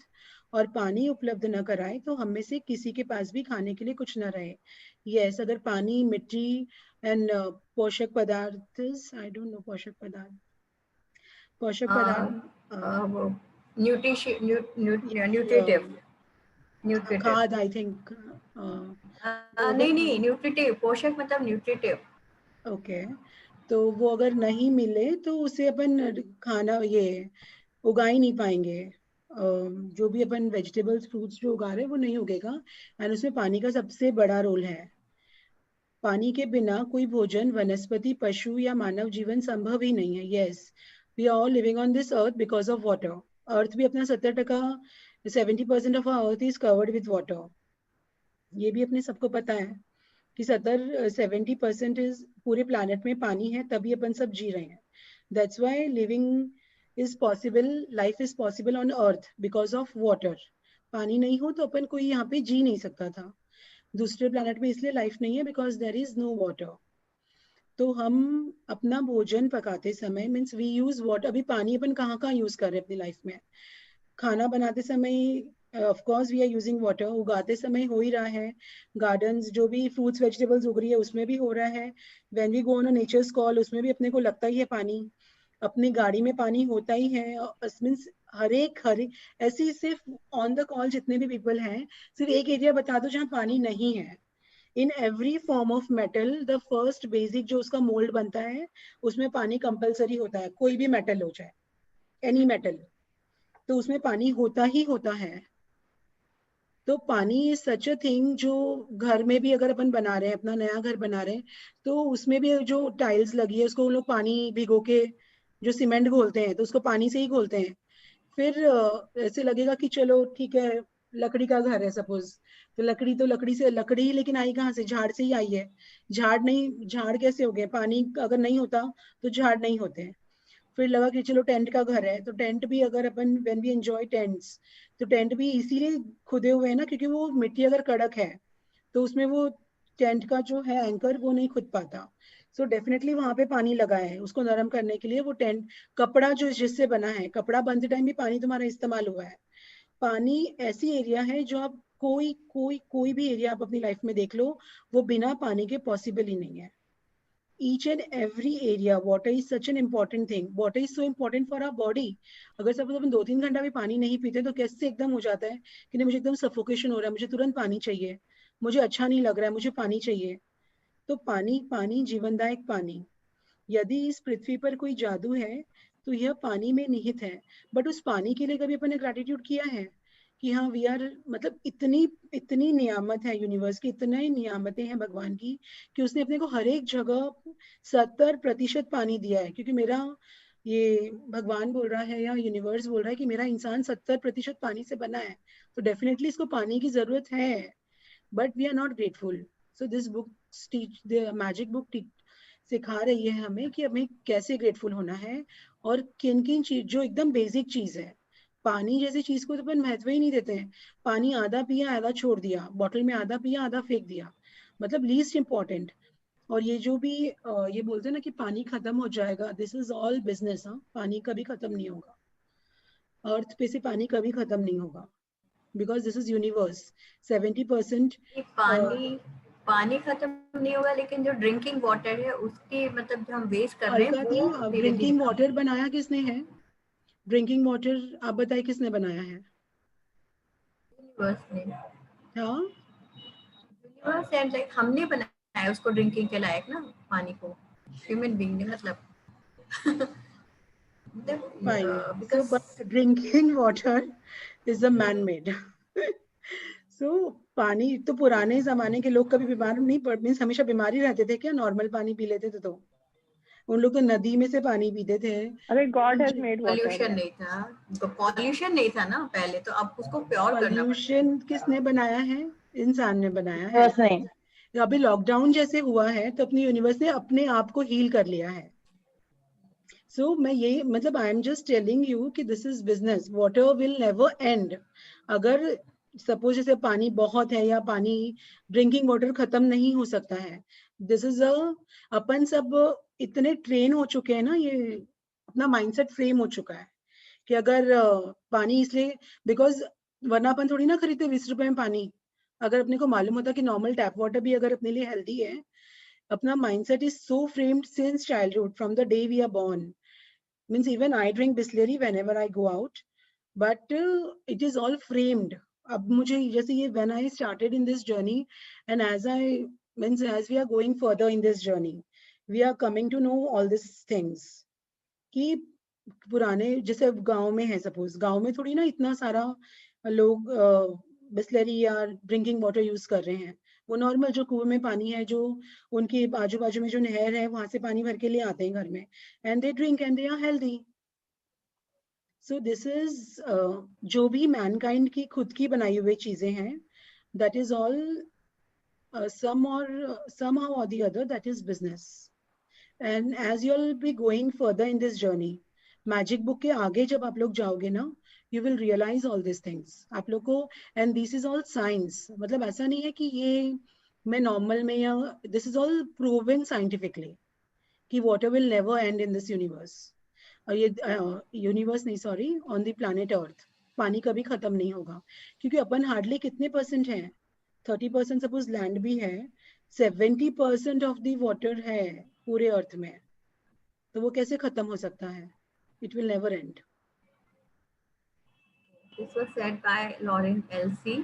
A: और पानी उपलब्ध न कराए तो हम में से किसी के पास भी खाने के लिए कुछ न रहे। यस, अगर पानी, मिट्टी एंड पोषक पदार्थ, आई डोंट नो पोषक पदार्थ
B: न्यूट्रिटिव। न्यूट्रिटिव,
A: खाद आई थिंक।
B: नहीं न्यूट्रिटिव, पोषक मतलब न्यूट्रिटिव।
A: ओके, तो वो अगर नहीं मिले तो उसे अपन खाना ये उगा ही नहीं पाएंगे। जो भी अपन वेजिटेबल्स फ्रूट्स जो उगा रहे हैं वो नहीं उगेगा। एंड उसमें पानी का सबसे बड़ा रोल है। पानी के बिना कोई भोजन, वनस्पति, पशु या मानव जीवन संभव ही नहीं है। Yes, we are all living on this earth because of water. Earth भी अपना 70%, 70% of earth is covered with water. ये भी अपने सबको पता है कि 70% इज पूरे प्लानट में पानी है, तभी अपन सब जी रहे हैं। That's why living is possible, life is possible on earth because of water. पानी नहीं हो तो अपन कोई यहाँ पे जी नहीं सकता था। दूसरे प्लैनेट में इसलिए लाइफ नहीं है because there is no water. तो हम अपना भोजन पकाते समय मीन्स वी यूज वाटर। अभी पानी अपन कहाँ कहाँ यूज कर रहे हैं अपनी लाइफ में? खाना बनाते समय of course we are using water, उगाते समय हो ही रहा है, गार्डन्स जो भी फ्रूट्स वेजिटेबल्स उग रही है उसमें भी हो रहा है, when we go on a nature's call उसमें भी अपने को लगता ही है पानी, अपनी गाड़ी में पानी होता ही है। मीन्स हर एक ऐसी सिर्फ ऑन द कॉल जितने भी पीपल हैं, सिर्फ एक एरिया बता दो जहाँ पानी नहीं है। In every form of metal the first basic जो उसका मोल्ड बनता है उसमें पानी कंपलसरी होता है, कोई भी मेटल हो जाए, एनी मेटल, तो उसमें पानी होता ही होता है। तो पानी इज सच अ थिंग जो घर में भी अगर अपन बना रहे हैं, अपना नया घर बना रहे हैं, तो उसमें भी जो टाइल्स लगी है उसको लोग पानी भिगो के जो सीमेंट घोलते हैं तो उसको पानी से ही घोलते हैं। फिर ऐसे लगेगा कि चलो ठीक है, लकड़ी का घर है सपोज, तो लकड़ी से लकड़ी, लेकिन आई कहाँ से? झाड़ से ही आई है। झाड़ नहीं, झाड़ कैसे हो गए? पानी अगर नहीं होता तो झाड़ नहीं होते हैं। फिर लगा कि चलो टेंट का घर है, तो टेंट भी अगर अपन व्हेन वी एंजॉय टेंट्स, तो टेंट भी इसीलिए खुदे हुए हैं ना, क्योंकि वो मिट्टी अगर कड़क है तो उसमें वो टेंट का जो है एंकर वो नहीं खुद पाता। सो डेफिनेटली वहां पे पानी लगा है उसको नरम करने के लिए। वो टेंट, कपड़ा जो जिससे बना है, कपड़ा बनते टाइम भी पानी तुम्हारा इस्तेमाल हुआ है। पानी ऐसी एरिया है जो आप कोई भी एरिया आप अपनी लाइफ में देख लो, वो बिना पानी के पॉसिबल ही नहीं है। each and every area water is such an important thing. Water is so important for our body. अगर सपोज अपन 2-3 घंटा भी पानी नहीं पीते तो कैसे एकदम हो जाता है कि नहीं मुझे एकदम सफोकेशन हो रहा है, मुझे तुरंत पानी चाहिए, मुझे अच्छा नहीं लग रहा है, मुझे पानी चाहिए। तो पानी, पानी जीवनदायक पानी। यदि इस पृथ्वी पर कोई जादू है तो यह पानी में निहित है। बट उस पानी के लिए कभी अपन ने ग्रेटिट्यूड किया है कि हाँ वी आर, मतलब इतनी इतनी नियामत है यूनिवर्स की, इतनी नियामतें हैं भगवान की कि उसने अपने को हर एक जगह 70% पानी दिया है। क्योंकि मेरा ये भगवान बोल रहा है या यूनिवर्स बोल रहा है कि मेरा इंसान 70% पानी से बना है, तो डेफिनेटली इसको पानी की जरूरत है। But we are not grateful. So this book teach, the magic book सिखा रही है हमें कि हमें कैसे ग्रेटफुल होना है, और किन किन चीज जो एकदम बेसिक चीज है। पानी जैसी चीज को तो अपन महत्व ही नहीं देते हैं। पानी आधा पिया आधा छोड़ दिया, बॉटल में आधा पिया आधा फेंक दिया, मतलब लीस्ट इंपॉर्टेंट। और ये जो भी ये बोलते हैं ना कि पानी खत्म हो जाएगा, दिस इज ऑल बिजनेस। हाँ, पानी कभी खत्म नहीं होगा, अर्थ पे से पानी कभी खत्म नहीं होगा, बिकॉज दिस इज यूनिवर्स। 70%
B: पानी पानी खत्म नहीं होगा, लेकिन जो ड्रिंकिंग वाटर है उसकी मतलब जो हम वेस्ट कर रहे हैं
A: अलका दी,
B: वो धीरे धीरे
A: ड्रिंकिंग
B: कम
A: वाटर बनाया किसने है? ड्रिंकिंग वाटर आप बताइए किसने बनाया है?
B: यूनिवर्स ने,
A: हाँ,
B: यूनिवर्स एंड लाइक हमने बनाया है उसको ड्रिंकिंग के लायक ना, पानी को ह्यूमन बीइंग ने, मतलब
A: fine. So
B: because
A: but drinking water is a man made. सो पानी तो पुराने जमाने के लोग कभी बीमार नहीं पड़, मीन्स हमेशा बीमारी रहते थे क्या? नॉर्मल पानी पी लेते थे तो उन लोग तो नदी में से पानी पीते थे।
C: अरे God has made water.
B: Pollution नहीं था, तो पॉल्यूशन नहीं था ना पहले, तो अब उसको प्योर करना पड़ता
A: पॉल्यूशन किसने बनाया है? इंसान ने बनाया है।
C: यूनिवर्स नहीं।
A: अभी लॉकडाउन जैसे हुआ है तो अपनी यूनिवर्स ने अपने आप को हील कर लिया है। सो मैं ये मतलब I am just telling you कि this is business, water will never end. अगर सपोज जैसे पानी बहुत है या पानी, ड्रिंकिंग वाटर खत्म नहीं हो सकता है। दिस इज अ, अपन सब इतने ट्रेन हो चुके हैं ना, ये अपना माइंडसेट फ्रेम हो चुका है कि अगर पानी इसलिए बिकॉज, वरना अपन थोड़ी ना खरीदते 20 रुपए में पानी। अगर अपने को मालूम होता कि नॉर्मल टैप वाटर भी अगर अपने लिए हेल्दी है, अपना mindset is so framed since childhood from the day we are born. Means even I drink Bisleri whenever I go out, but it is all framed अब मुझे जैसे ये when I started in this journey and as we are going further in this journey, we are coming to know all these things कि पुराने जैसे गांव में है, सपोज गांव में थोड़ी ना इतना सारा लोग बिस्लरी या ड्रिंकिंग वाटर यूज कर रहे हैं। वो नॉर्मल जो कुएं में पानी है, जो उनके आजू बाजू में जो नहर है, वहां से पानी भर के लिए आते हैं घर में, and they drink and they are healthy. So this is जो भी मैनकाइंड की खुद की बनाई हुई चीजें हैं, that is all somehow or the other that is business. And as you'll be going further in this journey, magic book के आगे जब आप लोग जाओगे ना, you will realise all this things आप लोग को। And this is all science, मतलब ऐसा नहीं है कि ये मैं नॉर्मल में, या this is all proven scientifically कि water will never end in this universe. ये यूनिवर्स नहीं, sorry, on the planet Earth पानी कभी खत्म नहीं होगा, क्योंकि अपन हार्डली कितने परसेंट हैं, 30% सपोज लैंड भी है, 70% ऑफ द वाटर है पूरे अर्थ में, तो वो कैसे खत्म हो सकता है? It will never and.
B: This was said by Lawrence L.C.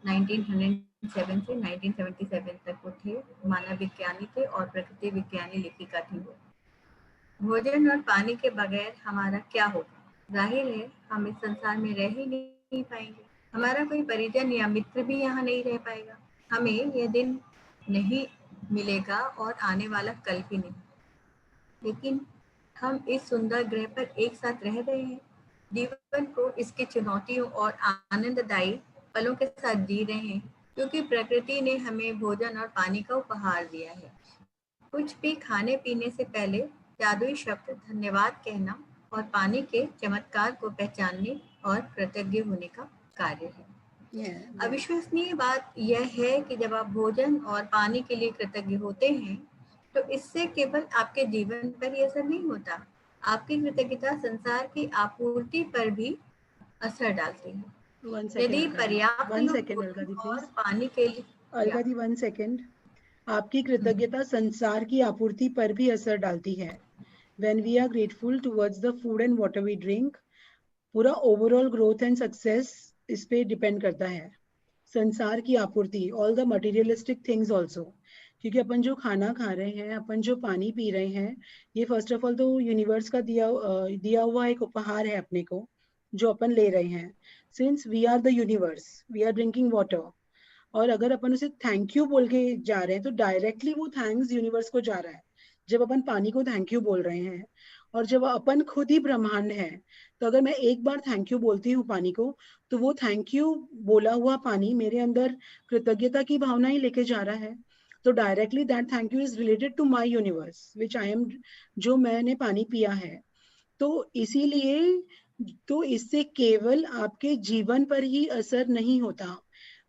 B: 1907 से 1977 तक वो थे, मानव विज्ञानी थे और प्रकृति विज्ञानी लेखिका थी वो। भोजन और पानी के बगैर हमारा क्या होगा? जाहिर है हम इस संसार में रह ही नहीं पाएंगे, हमारा कोई परिजन या मित्र भी यहाँ नहीं रह पाएगा, हमें यह दिन नहीं मिलेगा और आने वाला कल भी नहीं। लेकिन हम इस सुंदर ग्रह पर एक साथ रह रहे हैं, जीवन को इसकी चुनौतियों और आनंददायी पलों के साथ जी रहे हैं, क्योंकि प्रकृति ने हमें भोजन और पानी का उपहार दिया है। कुछ भी खाने पीने से पहले जादुई शब्द धन्यवाद कहना और पानी के चमत्कार को पहचानने और कृतज्ञ होने का कार्य है। अविश्वसनीय बात यह है कि जब आप भोजन और पानी के लिए कृतज्ञ होते हैं, तो इससे केवल आपके जीवन पर ही असर नहीं होता, आपकी कृतज्ञता संसार की आपूर्ति पर भी असर डालती है। यदि पर्याप्त और पानी के लिए,
A: अलका दी 1 सेकेंड, आपकी कृतज्ञता संसार की आपूर्ति पर भी असर डालती है। When we are grateful towards the food and water we drink, पूरा ओवरऑल ग्रोथ एंड सक्सेस इस पे डिपेंड करता है। संसार की आपूर्ति, all the materialistic things also, क्योंकि अपन जो खाना खा रहे हैं, अपन जो पानी पी रहे हैं, ये फर्स्ट ऑफ ऑल तो यूनिवर्स का दिया हुआ एक उपहार है अपने को, जो अपन ले रहे हैं। Since we are the universe, we are drinking water, और अगर अपन उसे थैंक यू बोल के जा रहे हैं, तो डायरेक्टली वो थैंक्स यूनिवर्स को जा रहा है जब अपन पानी को थैंक यू बोल रहे हैं। और जब अपन खुद ही ब्रह्मांड है, तो अगर मैं एक बार थैंक यू बोलती हूँ पानी को, तो वो थैंक यू बोला हुआ पानी मेरे अंदर कृतज्ञता की भावना ही लेके जा रहा है। तो directly that thank you is related to my universe which I am, जो मैंने पानी पिया है। तो इसीलिए, तो इससे केवल आपके जीवन पर ही असर नहीं होता,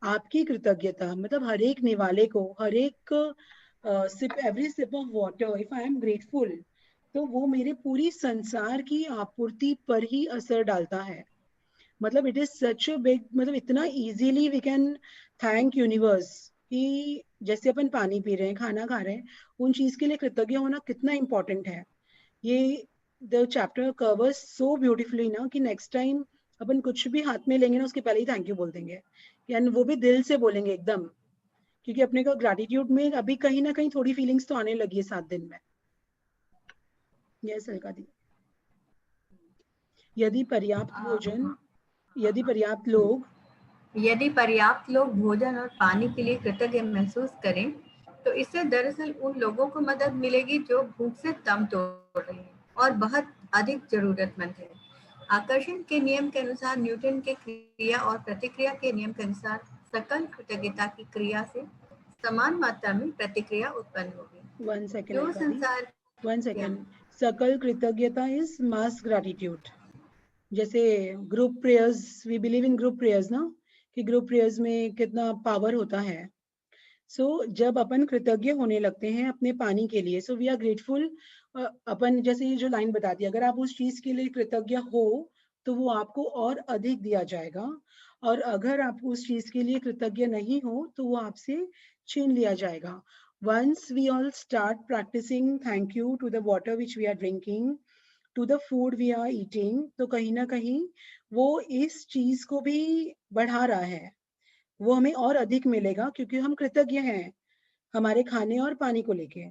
A: आपकी कृतज्ञता, मतलब हर एक निवाले को, हर एक sip, every sip of water, if I am grateful, तो वो मेरे पूरी संसार की आपूर्ति पर ही असर डालता है। मतलब it is such a big, मतलब इतना easily we can thank universe कि जैसे अपन पानी पी रहे हैं, खाना खा रहे हैं, उन चीज के लिए कृतज्ञ होना कितना इंपॉर्टेंट है। ये the chapter covers so beautifully ना, कि नेक्स्ट टाइम अपन कुछ भी हाथ में लेंगे ना, उसके पहले ही थैंक यू बोल देंगे, यानी वो भी दिल से बोलेंगे एकदम, क्योंकि अपने को ग्रैटिट्यूड में अभी कहीं ना कहीं थोड़ी फीलिंग्स तो आने लगी है 7 दिन में। यस अलका दी। यदि पर्याप्त भोजन, यदि पर्याप्त लोग
B: भोजन और पानी के लिए कृतज्ञ महसूस करें, तो इससे दरअसल उन लोगों को मदद मिलेगी जो भूख से दम तोड़ रहे हैं और बहुत अधिक जरूरतमंद है। आकर्षण के नियम के अनुसार, न्यूटन के क्रिया और प्रतिक्रिया के नियम के अनुसार, सकल कृतज्ञता की क्रिया से समान मात्रा में प्रतिक्रिया उत्पन्न होगी।
A: 1 सेकेंड, सकल कृतज्ञता इज मास ग्रैटिट्यूड। जैसे group prayers, we believe in group prayers ना, कि ग्रुप प्रेयर्स में कितना पावर होता है। सो जब अपन कृतज्ञ होने लगते हैं अपने पानी के लिए, सो वी आर ग्रेटफुल, अपन जैसे ये जो लाइन बता दी, अगर आप उस चीज के लिए कृतज्ञ हो तो वो आपको और अधिक दिया जाएगा, और अगर आप उस चीज के लिए कृतज्ञ नहीं हो तो वो आपसे छीन लिया जाएगा। Once we all start practicing thank you to the water which we are drinking, to the food we are eating, तो कहीं ना कहीं वो इस चीज को भी बढ़ा रहा है, वो हमें और अधिक मिलेगा क्योंकि हम कृतज्ञ हैं हमारे खाने और पानी को लेके।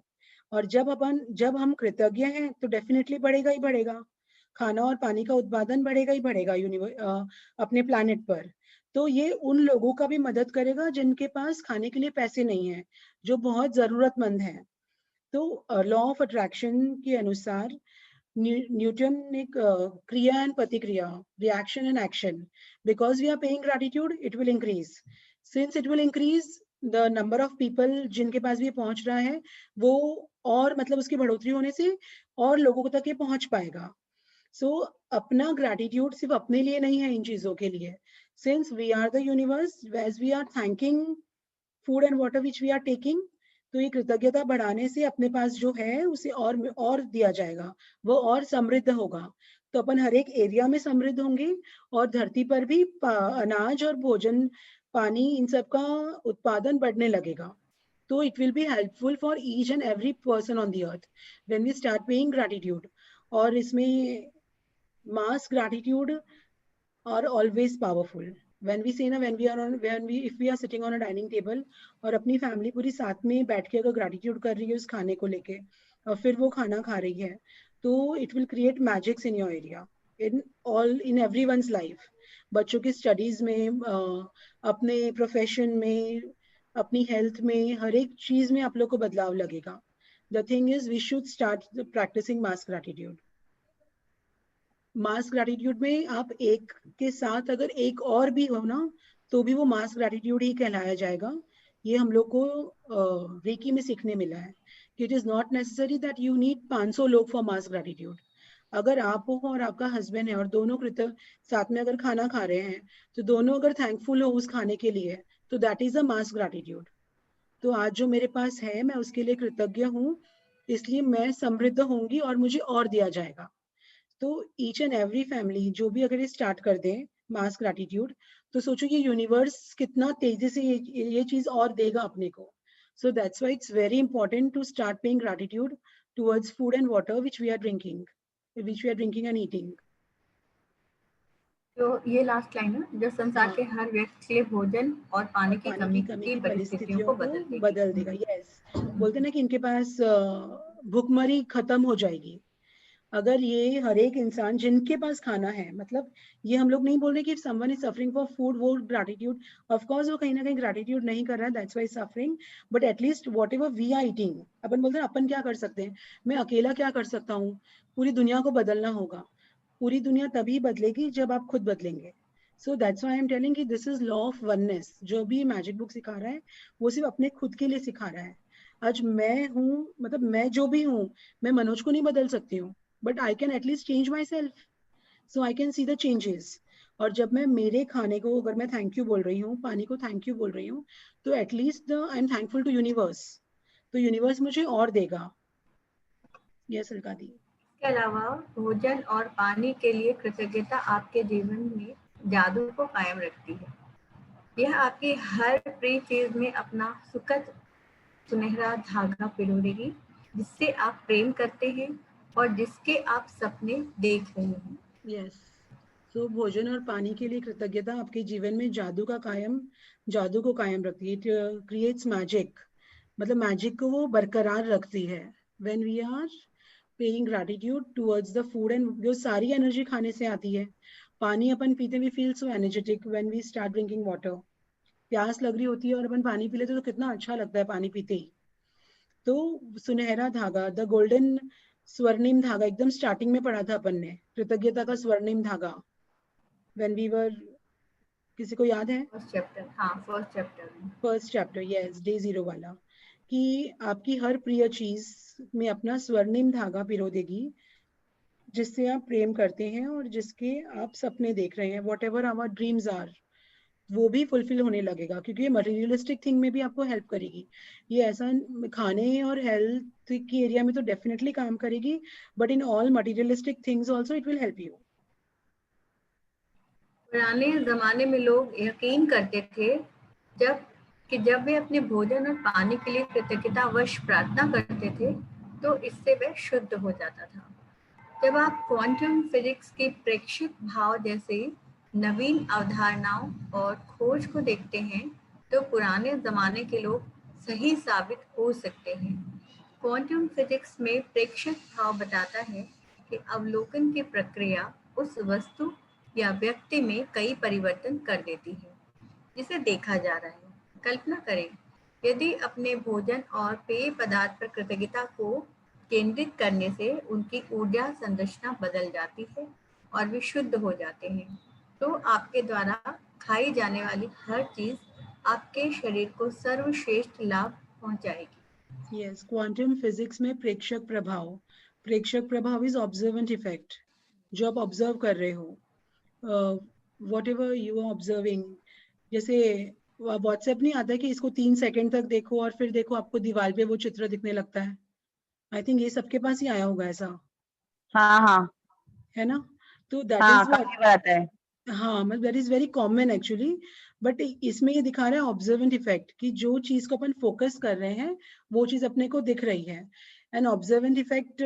A: और जब हम कृतज्ञ हैं तो डेफिनेटली बढ़ेगा ही बढ़ेगा, खाना और पानी का उत्पादन बढ़ेगा ही बढ़ेगा अपने प्लानिट पर। तो ये उन लोगों का भी मदद करेगा जिनके पास खाने के लिए पैसे नहीं है, जो बहुत जरूरतमंद है। तो लॉ ऑफ अट्रैक्शन के अनुसार न्यूटन ने क्रिया एंड प्रतिक्रिया, reaction and action, because we are paying gratitude it will increase, since it will increase the number of people जिनके पास भी ये पहुंच रहा है, वो और मतलब उसकी बढ़ोतरी होने से और लोगों तक ये पहुंच पाएगा। सो अपना ग्रैटिट्यूड सिर्फ अपने लिए नहीं है इन चीजों के लिए, since we are the universe, as we are thanking food and water which we are taking, तो ये कृतज्ञता बढ़ाने से अपने पास जो है उसे और दिया जाएगा, वो और समृद्ध होगा। तो अपन हर एक एरिया में समृद्ध होंगे और धरती पर भी अनाज और भोजन, पानी, इन सब का उत्पादन बढ़ने लगेगा। तो it will be helpful for each and every person on the earth when we start paying gratitude. और इसमें mass gratitude are always powerful. When we say ना, if we are sitting on a dining table और अपनी फैमिली पूरी साथ में बैठ के अगर ग्रैटिट्यूड कर रही है उस खाने को लेके और फिर वो खाना खा रही है, तो it will create magics in your area, in everyone's life. बच्चों की स्टडीज में, अपने प्रोफेशन में, अपनी हेल्थ में, हर एक चीज में आप लोग को बदलाव लगेगा। The thing is we should start practising mass gratitude. Mass gratitude में आप एक के साथ अगर एक और भी हो ना, तो भी वो मास ग्रैटिट्यूड ही कहलाया जाएगा। ये हम लोग को रेकी में सीखने मिला है कि it is not necessary that you need 500 लोग फॉर मास ग्रैटिट्यूड। अगर आप हो और आपका हस्बैंड है और दोनों साथ में अगर खाना खा रहे हैं, तो दोनों अगर थैंकफुल हो उस खाने के लिए, तो that is a mass gratitude. तो आज जो मेरे पास है मैं उसके लिए कृतज्ञ हूँ, इसलिए मैं समृद्ध होंगी और मुझे और दिया जाएगा। तो ईच एंड एवरी फैमिली जो भी अगर ये स्टार्ट कर दें मास ग्रैटिट्यूड, तो सोचो ये यूनिवर्स कितना तेजी से ये चीज और देगा अपने को। So that's why it's very important to start paying gratitude towards food and water which we are drinking and eating.
B: तो ये लास्ट लाइन है, जो संसार के हर व्यक्ति के लिए भोजन और पानी की कमी की परिस्थितियों को
A: बदल देगा। यस, बोलते ना कि इनके पास भूखमरी खत्म हो जाएगी अगर ये हर एक इंसान जिनके पास खाना है, मतलब ये हम लोग नहीं बोल रहे कि someone is suffering for food वो ग्रैटिट्यूड, ऑफ कोर्स वो कहीं ना कहीं ग्रैटिट्यूड नहीं कर रहा है, that's why suffering, but at least whatever we are eating, अपन बोलते हैं अपन क्या कर सकते हैं, मैं अकेला क्या कर सकता हूँ, पूरी दुनिया को बदलना होगा। पूरी दुनिया तभी बदलेगी जब आप खुद बदलेंगे। So that's why I am telling कि this is law of oneness. जो भी मैजिक बुक सिखा रहा है वो सिर्फ अपने खुद के लिए सिखा रहा है। आज मैं हूँ, मतलब मैं जो भी हूँ, मैं मनोज को नहीं बदल सकती हूँ, but I can at least change myself, so I can see the changes. और जब मैं मेरे खाने को अगर मैं थैंक यू बोल रही हूँ, पानी को थैंक यू बोल रही हूँ, तो at least I am thankful to universe, तो यूनिवर्स मुझे और देगा। यस अलका दी।
B: इसके अलावा भोजन और पानी के लिए कृतज्ञता आपके जीवन में जादू को कायम रखती है। यह आपकी हर प्रिय चीज में अपना सुखद सुनहरा धागा पिरोएगी, जिससे आप प्रेम करते हैं और जिसके आप सपने देख रहे हैं।
A: यस, सो भोजन और पानी के लिए कृतज्ञता आपके जीवन में जादू को कायम रखती है। इट क्रिएट्स मैजिक, मतलब मैजिक को वो बरकरार रखती है। When we are paying gratitude towards the food, and जो सारी एनर्जी खाने से आती है। पानी अपन पीते we feel so energetic when we start drinking water. प्यास लग रही होती है और अपन पानी पी लेते तो कितना अच्छा लगता है पानी पीते ही। तो सुनहरा धागा, द गोल्डन स्वर्णिम धागा, एकदम स्टार्टिंग में पढ़ा था अपन ने कृतज्ञता का स्वर्णिम धागा, व्हेन वी वर, किसी को याद है?
B: फर्स्ट चैप्टर, हाँ फर्स्ट चैप्टर में,
A: फर्स्ट चैप्टर, यस, डे 0 वाला, कि आपकी हर प्रिय चीज में अपना स्वर्णिम धागा पिरो देगी, जिससे आप प्रेम करते हैं और जिसके आप सपने देख रहे हैं। Whatever our dreams are, वो भी फुलफिल होने लगेगा, क्योंकि ये मटेरियलिस्टिक थिंग में भी आपको हेल्प करेगी। ये ऐसा खाने और हेल्थ की एरिया में तो डेफिनेटली काम करेगी, but in all materialistic things also it will help you.
B: पुराने जमाने में लोग यकीन करते थे जब वे अपने भोजन और पानी के लिए कृतज्ञतावश प्रार्थना करते थे, तो इससे वह शुद्ध हो जाता था। जब आप क्वांटम फिजिक्स के प्रेक्षक भाव जैसे नवीन अवधारणाओं और खोज को देखते हैं तो पुराने जमाने के लोग सही साबित हो सकते हैं। क्वांटम फिजिक्स में प्रेक्षक भाव बताता है कि अवलोकन की प्रक्रिया उस वस्तु या व्यक्ति में कई परिवर्तन कर देती है जिसे देखा जा रहा है। कल्पना करें, यदि अपने भोजन और पेय पदार्थ पर कृतज्ञता को केंद्रित करने से उनकी ऊर्जा संरचना बदल जाती है और वे शुद्ध हो जाते हैं, तो आपके द्वारा खाई जाने वाली हर चीज आपके शरीर को सर्वश्रेष्ठ लाभ पहुंचाएगी।
A: यस, क्वांटम फिजिक्स में प्रेक्षक प्रभाव इज ऑब्जर्वेंट इफेक्ट, जो आप ऑब्जर्व कर रहे हो, whatever you are observing. जैसे व्हाट्सएप नहीं आता कि इसको 3 सेकंड तक देखो और फिर देखो आपको दीवार पे वो चित्र दिखने लगता है। आई थिंक ये सबके पास ही आया होगा ऐसा,
C: हाँ हाँ
A: है ना? तो दैट
C: हाँ,
A: इज व्हाट,
C: काफी बार आता है।
A: हाँ, मतलब that is very common actually. But इसमें ये दिखा रहा है ऑब्जर्वेंट इफेक्ट कि जो चीज को अपन फोकस कर रहे हैं वो चीज अपने को दिख रही है। एंड ऑब्जर्वेंट इफेक्ट,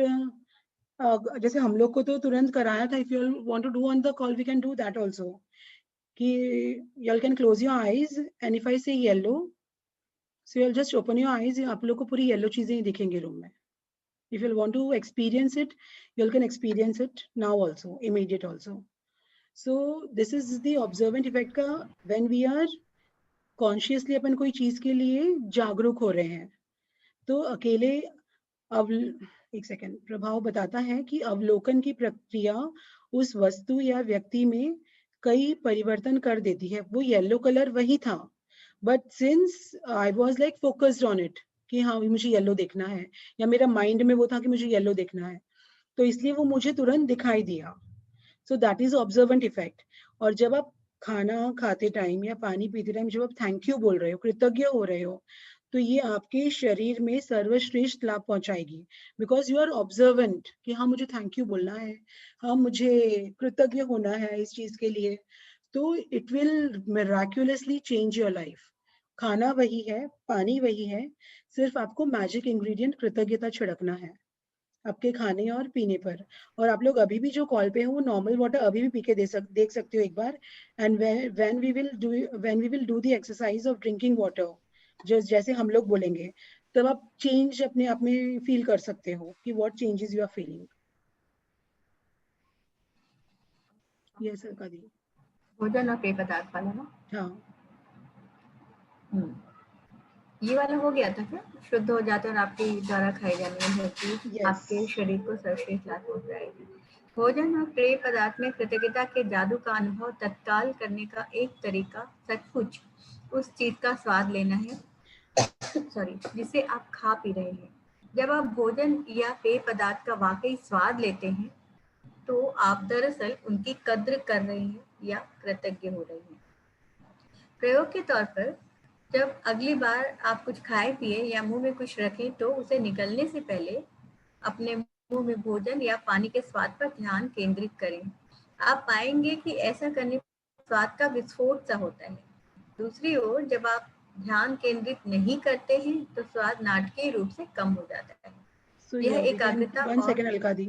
A: जैसे हम लोग को तो तुरंत कराया था, if you want to do on the call we can do that also, कि you can close your eyes and if I say yellow, so you'll just open your eyes, आप लोग को पूरी येलो चीजें ही दिखेंगी रूम में। If you want to experience it, you can experience it now also, immediate also. So this is the observant effect का, when we are consciously अपन कोई चीज के लिए जागरूक हो रहे हैं तो अकेले अब एक सेकेंड, प्रभाव बताता है कि अवलोकन की प्रक्रिया उस वस्तु या व्यक्ति में कई परिवर्तन कर देती है। वो येलो कलर वही था, but since I was like focused on it कि हाँ मुझे येलो देखना है, या मेरा माइंड में वो था कि मुझे येलो देखना है, तो इसलिए वो मुझे तुरंत दिखाई दिया। So that is observant effect. और जब आप खाना खाते टाइम या पानी पीते टाइम जब आप थैंक यू बोल रहे हो, कृतज्ञ हो रहे हो, तो ये आपके शरीर में सर्वश्रेष्ठ लाभ पहुंचाएगी, बिकॉज यू आर ऑब्जर्वेंट कि हाँ मुझे थैंक यू बोलना है, हाँ मुझे कृतज्ञ होना है इस चीज के लिए। तो it will miraculously change your life. खाना वही है, पानी वही है, सिर्फ आपको मैजिक इंग्रेडिएंट कृतज्ञता छिड़कना है आपके खाने और पीने पर। और आप लोग अभी भी जो कॉल पे हो वो नॉर्मल वाटर अभी भी पी के देख सकते हो एक बार। And when we will do the exercise of drinking water, जैसे हम लोग बोलेंगे, तब आप चेंज अपने आप में फील कर सकते हो कि what changes you are feeling. Yes di.
B: भोजन और पेय पदार्थ वाला ना?
A: हाँ
B: ये वाला हो गया था क्या? शुद्ध हो जाते और आपके द्वारा खाई जाने वाली हर चीज
A: यस
B: आपके शरीर को सर्वश्रेष्ठ लाभ पहुंचाएगी। भोजन और पेय पदार्थ में कृतज्ञता के जादू का अनुभव तत्काल करने का एक तरीका सचमुच उस चीज का स्वाद लेना है सॉरी जिसे आप खा पी रहे हैं। जब आप भोजन या पेय पदार्थ का वाकई स्वाद लेते हैं तो आप दरअसल उनकी कद्र कर रहे हैं या कृतज्ञ हो रहे हैं। प्रयोग के तौर पर, जब अगली बार आप कुछ खाए पिए या मुंह में कुछ रखें तो उसे निगलने से पहले अपने मुंह में भोजन या पानी के स्वाद पर ध्यान केंद्रित करें। आप पाएंगे कि ऐसा करने पर स्वाद का विस्फोट सा होता है। दूसरी ओर, जब आप ध्यान केंद्रित नहीं करते हैं तो स्वाद नाटकीय रूप से कम हो जाता है।
A: So
B: यह
A: yeah, we can,
B: एकाग्रता
A: one
B: और
A: second Alkadi.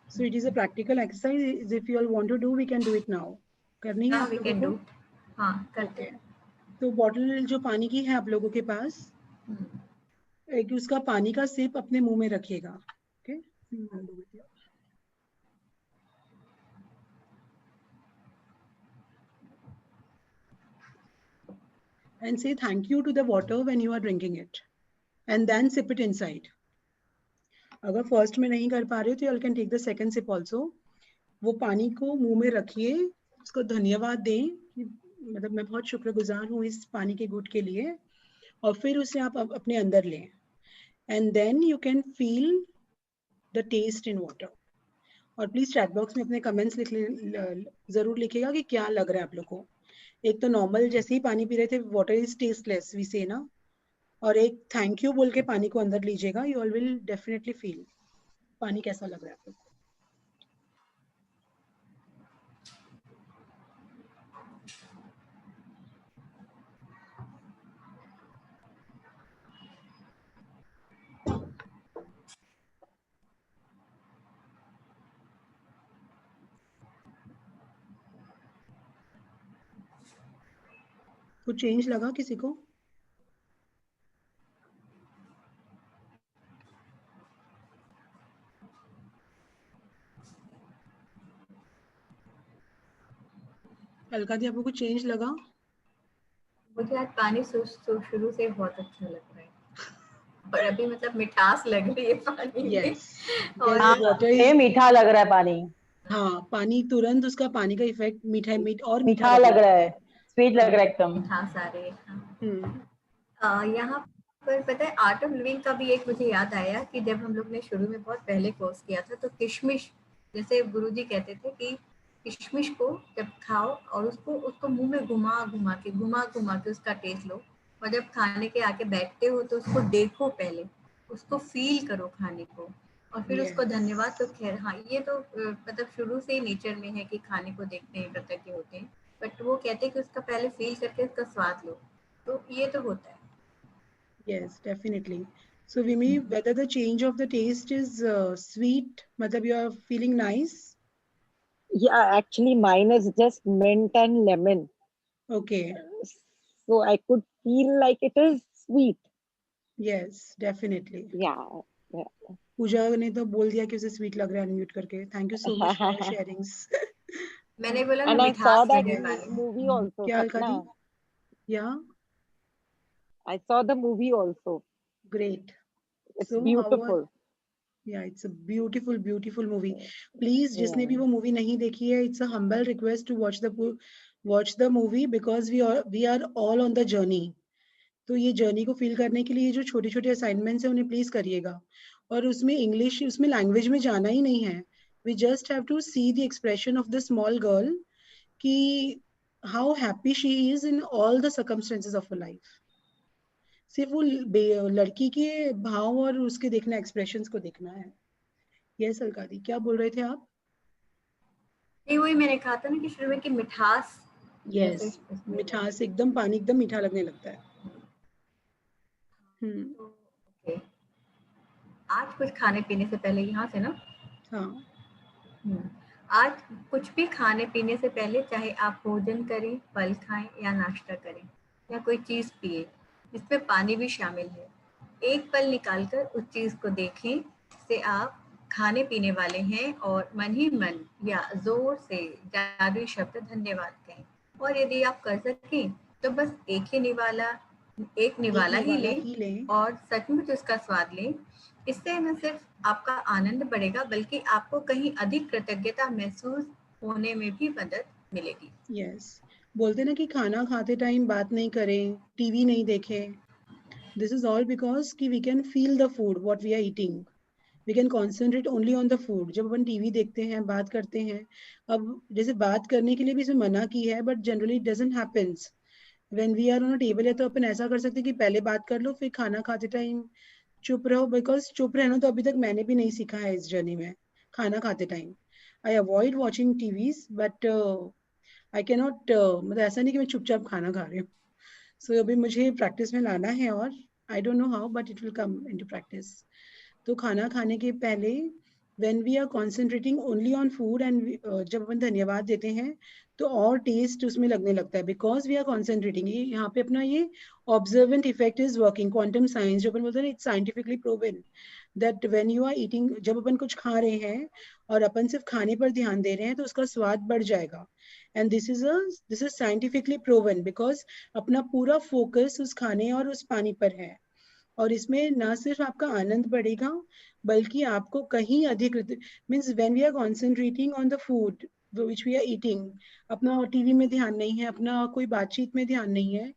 A: So it is a practical exercise. If you all want to do, we can do it now. करनी है आप
B: वी
A: लोगों
B: कैन
A: को?
B: डू। हाँ, करते
A: Okay.
B: हैं।
A: तो बॉटल जो पानी की है आप लोगों के पास, एक उसका पानी का सिप अपने मुंह में रखिएगा। Okay, and say thank you to the water when you are drinking it, and then sip it inside. अगर फर्स्ट में नहीं कर पा रहे हो तो you can take the second sip also. वो पानी को मुंह में रखिए, उसको धन्यवाद दें कि मतलब मैं बहुत शुक्रगुजार हूँ इस पानी के घूंट के लिए, और फिर उसे आप अपने अंदर लें। And then you can feel the taste in water. और प्लीज चैट बॉक्स में अपने कमेंट्स जरूर लिखिएगा कि क्या लग रहा है आप लोग को। एक तो नॉर्मल जैसे ही पानी पी रहे थे, वाटर इज टेस्टलेस वी से ना, और एक थैंक यू बोल के पानी को अंदर लीजिएगा, you all will definitely feel पानी कैसा लग रहा है आप लोग को। कुछ चेंज लगा किसी को? अलका दी, आपको कुछ चेंज लगा?
B: मुझे आज पानी शुरू से बहुत अच्छा लग रहा है और अभी मतलब मिठास लग रही है पानी में।
A: यस,
B: और
A: बिकॉज वाटर इज,
D: मीठा लग रहा है पानी।
A: हाँ, पानी तुरंत उसका पानी का इफेक्ट मीठा और मीठा
D: मीठा लग
A: लगने
D: रहा
A: लगता
D: है, स्वीट लग रहा है एकदम।
B: मिठास आ रही है।
A: हम्म,
B: यहाँ पर पता है आर्ट ऑफ लिविंग का भी एक मुझे याद आया कि जब हम लोग ने शुरू में बहुत पहले कोर्स किया था तो किशमिश, जैसे गुरुजी कहते थे कि किशमिश को जब खाओ और उसको उसको मुंह में घुमा घुमा के उसका टेस्ट लो, और जब खाने के आके बैठते हो तो उसको देखो, पहले उसको फील करो खाने को, और फिर उसको
A: yes,
B: धन्यवाद। तो खैर हाँ, ये तो मतलब शुरू से ही नेचर में है कि खाने को देखते हैं, कृतज्ञ होते हैं, बट वो कहते हैं कि उसका पहले फील करके उसका स्वाद लो, तो ये तो होता है।
A: yes, definitely. So Vimi, whether the change of the taste is sweet, matlab you are feeling nice?
C: Yeah, actually mine is just mint and lemon.
A: Okay,
C: So I could feel like it is sweet.
A: yes, definitely.
C: Yeah. Yeah.
A: पूजा ने तो बोल दिया कि उसे स्वीट लग रहा है अनम्यूट करके। Thank you so much for your sharings.
B: मैंने बोला ना
C: And I saw
B: मिठास
C: that
B: लगे पानी में।
C: movie also,
A: क्या Alka di?
C: Sapna.
A: Yeah
C: I saw the movie also.
A: Great.
C: It's
A: so how,
C: beautiful.
A: Yeah it's a beautiful beautiful movie. Please जिसने भी
C: Yeah.
A: वो मूवी नहीं देखी है, it's a humble request to watch the movie, because we are all on the journey. तो ये जर्नी को फील करने के लिए जो छोटे छोटे असाइनमेंट्स हैं उन्हें प्लीज करिएगा। और उसमें इंग्लिश, उसमें लैंग्वेज में जाना ही नहीं है। We just have to see the expression of the small girl कि how happy she is in all the circumstances of life. सिर्फ वो लड़की के भाव और उसके देखना, एक्सप्रेशंस को देखना है। यस अलका दी, क्या बोल रहे थे आप?
B: ये वही मैंने कहा था ना कि शुरू में कि मिठास,
A: यस,
B: जैसे इसमें
A: मिठास, एकदम पानी एकदम मीठा लगने लगता है।
B: तो ओके, आज कुछ खाने पीने से पहले यहाँ से ना,
A: हाँ,
B: आज कुछ भी खाने पीने से पहले चाहे आप भोजन करें, फल खाएं या नाश्ता करें या कोई चीज पिए जिसमें पानी भी शामिल है, एक पल निकालकर उस चीज को देखें जिसे आप खाने पीने वाले हैं और मन ही मन या जोर से जादुई शब्द धन्यवाद कहें। और यदि आप कर सकें तो बस एक निवाला ही लें और सचमुच उसका स्वाद लें। इससे न सिर्फ आपका आनंद बढ़ेगा बल्कि आपको कहीं अधिक कृतज्ञता महसूस होने में भी मदद मिलेगी।
A: यस, बोलते ना कि खाना खाते टाइम बात नहीं करें, टीवी नहीं देखें। दिस इज ऑल बिकॉज कि we can feel the food what we are eating, we can concentrate only on the food. जब अपन टीवी देखते हैं, बात करते हैं, अब जैसे बात करने के लिए भी इसमें मना की है, but generally it doesn't happens when we are on a table. है तो अपन ऐसा कर सकते हैं कि पहले बात कर लो, फिर खाना खाते टाइम चुप रहो। बिकॉज चुप रहना तो अभी तक मैंने भी नहीं सीखा है इस जर्नी में। खाना खाते time I avoid watching TVs, but I can not, मतलब ऐसा नहीं कि मैं चुपचाप खाना खा रही हूँ। सो अभी मुझे प्रैक्टिस में लाना है, और I don't know how, but it will come into practice. तो खाना खाने के पहले when we are concentrating only on food and जब अपन धन्यवाद देते हैं तो और टेस्ट उसमें लगने लगता है, बिकॉज वी आर कॉन्सेंट्रेटिंग। ये यहाँ पे अपना ये observant effect is working. Quantum science जो अपन बोलते हैं, it's scientifically proven that when you are eating, जब अपन कुछ खा रहे हैं और अपन सिर्फ खाने पर ध्यान दे रहे हैं तो उसका स्वाद बढ़ जाएगा। And this is scientifically proven because अपना पूरा फोकस उस खाने और उस पानी पर है। और इसमें ना सिर्फ आपका आनंद बढ़ेगा बल्कि आपको कहीं अधिक, means when we are concentrating on the food which we are eating, अपना टीवी में ध्यान नहीं है, अपना कोई बातचीत में ध्यान नहीं है,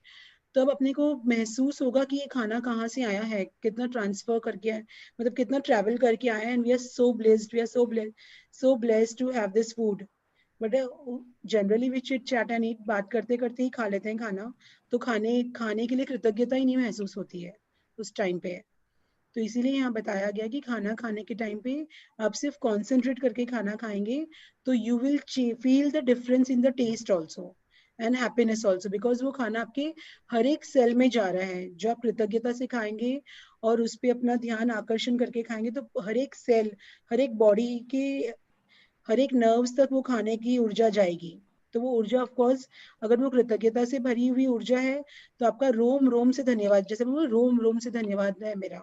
A: तो अब अपने को महसूस होगा कि ये खाना कहाँ से आया है, कितना ट्रांसफर करके आया, मतलब कितना ट्रैवल करके आया है। And we are so blessed, we are so blessed to have this food. But generally we chit chat and eat, बात करते करते ही खा लेते हैं खाना, तो खाने के लिए कृतज्ञता ही नहीं महसूस होती है उस टाइम पे। तो इसीलिए यहाँ बताया गया कि खाना खाने के टाइम पे आप सिर्फ कॉन्सेंट्रेट करके खाना खाएंगे तो you will feel the difference in the taste also and happiness also, because वो खाना आपके हर एक सेल में जा रहा है। जो आप कृतज्ञता से खाएंगे और उस पर अपना ध्यान आकर्षण करके खाएंगे तो हर एक सेल, हर एक बॉडी के हर एक नर्व्स तक वो खाने की ऊर्जा जाएगी। तो वो ऊर्जा ऑफ कोर्स, अगर वो कृतज्ञता से भरी हुई ऊर्जा है तो आपका रोम रोम से धन्यवाद, जैसे वो रोम रोम से धन्यवाद है मेरा,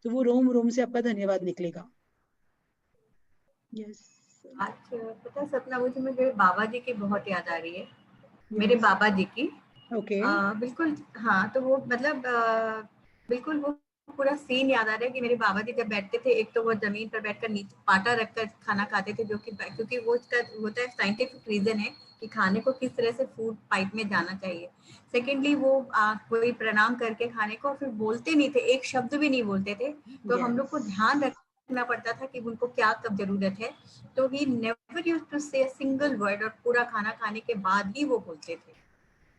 A: तो वो रोम रोम से आपका धन्यवाद निकलेगा। यस
B: आज पता है सपना, मुझे मेरे बाबा जी की बहुत याद आ रही है। मेरे
A: यस
B: बाबा जी की
A: ओके
B: बिल्कुल। हाँ, तो वो मतलब बिल्कुल वो पूरा सीन याद आ रहा है कि मेरे बाबा जी जब बैठते थे, एक तो वो जमीन पर बैठकर नीचे पाटा रखकर खाना खाते थे, जो कि क्योंकि वो उसका होता है साइंटिफिक रीजन है कि खाने को किस तरह से फूड पाइप में जाना चाहिए। सेकेंडली वो कोई प्रणाम करके खाने को, फिर बोलते नहीं थे, एक शब्द भी नहीं बोलते थे। तो हम लोग को ध्यान रखना पड़ता था कि उनको क्या कब जरूरत है। तो ही नेवर यूज्ड टू से अ सिंगल वर्ड, और पूरा खाना खाने के बाद ही वो बोलते थे।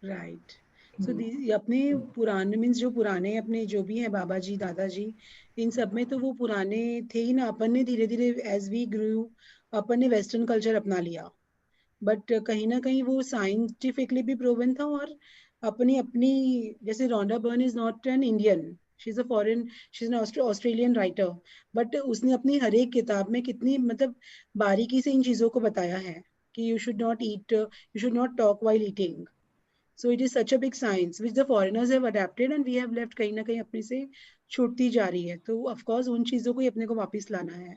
A: राइट। सो अपने पुराने मीन्स जो पुराने अपने जो भी हैं बाबा जी दादाजी, इन सब में तो वो पुराने थे ही ना। अपन ने धीरे धीरे एज वी ग्रू अपन ने वेस्टर्न कल्चर अपना लिया, बट कहीं ना कहीं वो साइंटिफिकली भी प्रूवन था। और अपनी अपनी, जैसे Rhonda Byrne is not an Indian, she is a foreign, she is an Australian writer, but उसने अपनी हर एक किताब में कितनी मतलब बारीकी से इन चीजों को बताया है कि you should not eat, you should not talk while eating. So it is such a big science which the foreigners have adapted and we have left कहीं ना कहीं अपने से छूटती जा रही है। तो of course उन चीजों को ही अपने को वापस लाना है।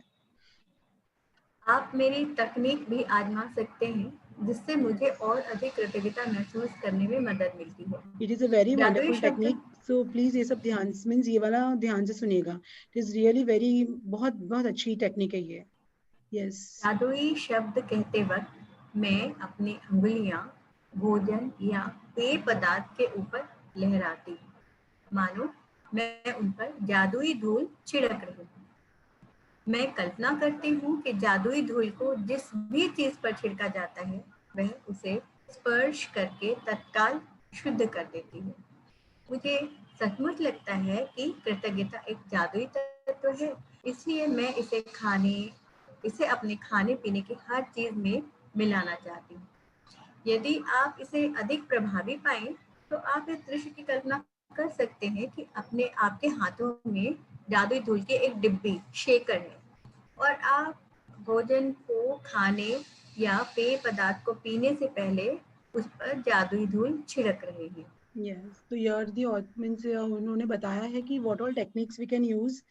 B: आप मेरी तकनीक भी आजमा सकते हैं, जिससे मुझे और अधिक कृतज्ञता महसूस करने में मदद मिलती है।
A: It is a very
B: जादुई
A: wonderful
B: शब्द
A: technique. So please ये सब ध्यान मीन्स ये वाला ध्यान से सुनिएगा। It is really very बहुत बहुत अच्छी टेक्निक है ये। Yes.
B: जादुई शब्द कहते वक्त मैं अपनी उंगलियां भोजन या पेय पदार्थ के ऊपर लहराती हूँ, मानो मैं उन पर जादुई धूल छिड़क रही हूँ। मैं कल्पना करती हूँ कि जादुई धूल को जिस भी चीज पर छिड़का जाता है, वह उसे स्पर्श करके तत्काल शुद्ध कर देती है। मुझे सचमुच लगता है कि कृतज्ञता एक जादुई तत्व है, इसलिए मैं इसे अपने खाने पीने की हर चीज में मिलाना चाहती हूँ। यदि आप इसे अधिक प्रभावी पाएं, तो आप इस दृश्य की कल्पना कर सकते हैं कि आपके हाथों में जादुई धूल की एक डिब्बी शेकर है, और आप भोजन को खाने या पेय पदार्थ को पीने से पहले उस पर जादुई धूल छिड़क रहे हैं।
A: Yes. तो यार दी मीन्स उन्होंने बताया है कि what all techniques we can use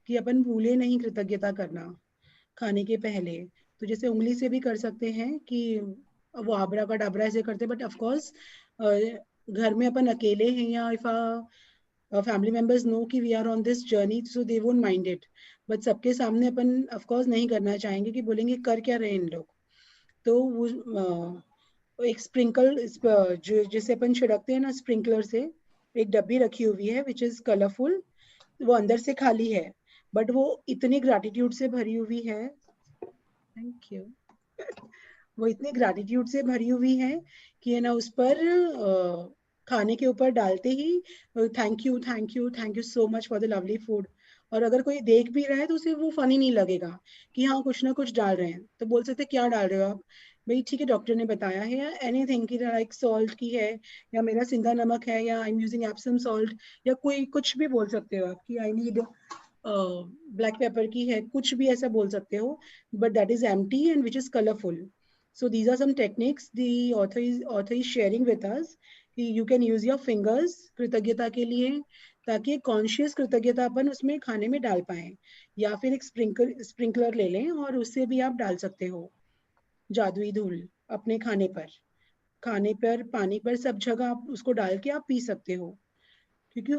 A: कि अपन भूले नहीं कृतज्ञता करना खाने के पहले। तो जैसे उंगली से भी कर सकते हैं कि वो आबरा का डाबरा ऐसे करते, बट ऑफ कोर्स घर में अपन अकेले हैं या इफ फैमिली मेंबर्स नो कि we are on this journey so they won't mind it, but सबके सामने अपन ऑफ कोर्स नहीं करना चाहेंगे कि बोलेंगे कर क्या रहे हैं इन लोग। तो वो एक स्प्रिंकल जो जैसे अपन छिड़कते हैं ना स्प्रिंकलर से, एक डब्बी रखी हुई है विच इज कलरफुल, वो अंदर से खाली है बट वो इतनी ग्रैटिट्यूड से भरी हुई है, थैंक यू, वो इतनी ग्रैटिट्यूड से भरी हुई है कि है ना उस पर खाने के ऊपर डालते ही thank you thank you thank you so much for the lovely food. और अगर कोई देख भी रहा है तो उसे वो फनी नहीं लगेगा कि हाँ कुछ ना कुछ डाल रहे हैं, तो बोल सकते क्या डाल रहे हो आप, भाई ठीक है डॉक्टर ने बताया है, या एनीथिंग की लाइक सॉल्ट की है या मेरा सिंधा नमक है या I am using Epsom salt, या कोई कुछ भी बोल सकते हो आप कि आई नीड ब्लैक पेपर की है, कुछ भी ऐसा बोल सकते हो, but that is empty and which is colorful. So these are some techniques the author is sharing with us. You can use your fingers कृतज्ञता के लिए, ताकि कॉन्शियस कृतज्ञता अपन उसमें खाने में डाल पाए, या फिर एक स्प्रिंकलर ले लें और उससे भी आप डाल सकते हो जादुई धूल अपने खाने पर पानी पर सब जगह आप उसको डाल के आप पी सकते हो। क्योंकि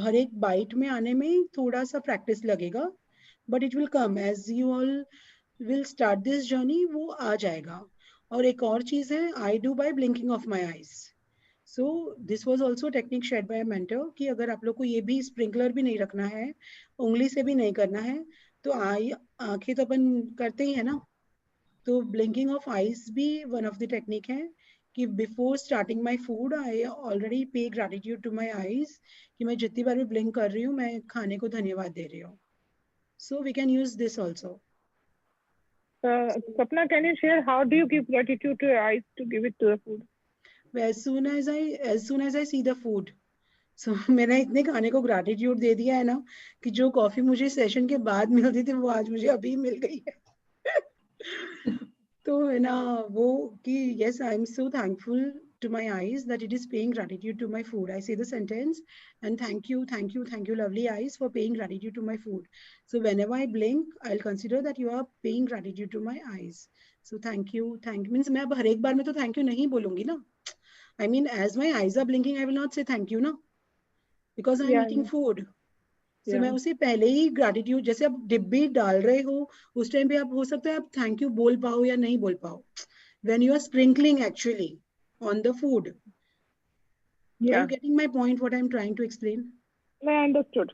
A: हर एक बाइट में आने में थोड़ा सा प्रैक्टिस लगेगा, but it will come as you all will start this journey, वो आ जाएगा। और एक और चीज है, I do by blinking of my eyes. So this was also technique share by mentor कि अगर आप लोग को ये भी स्प्रिंकलर भी नहीं रखना है, उंगली से भी नहीं करना है, तो आंखें तो अपन करते ही है ना, तो ब्लिंकिंग ऑफ आईज भी वन ऑफ द टेक्निक है कि before starting my food I already pay gratitude to my eyes कि मैं जितनी बार भी ब्लिंक कर रही हूँ मैं खाने को धन्यवाद दे रही हूँ। So we can use this also.
E: Sapna, can you share how do you give gratitude to your eyes to give it to the food?
A: as soon as I see the food, so मैंने इतने खाने को ग्रैटिट्यूड दे दिया है ना कि जो कॉफी मुझे सेशन के बाद मिलती थी वो आज मुझे अभी मिल गई है। तो है ना वो कि yes, I am so thankful to my eyes that it is paying gratitude to my food. I say the sentence and thank you, thank you, thank you, lovely eyes, for paying gratitude to my food. So whenever I blink, I'll consider that you are paying gratitude to my eyes. So thank you, thank means मैं अब हर एक बार में तो thank you नहीं बोलूंगी ना. I mean, as my eyes are blinking, I will not say thank you, no, because I'm
E: Yeah,
A: eating
E: yeah,
A: food. So
E: yeah.
A: मैं उसे पहले ही ग्रैटिट्यूड, जैसे आप डिब्बी डाल रहे हो उस टाइम पे आप हो सकता है आप थैंक यू बोल पाओ या नहीं बोल पाओ. When you are sprinkling actually on the food. Are
E: Yeah,
A: you getting my point, what I'm trying to explain?
E: I understood.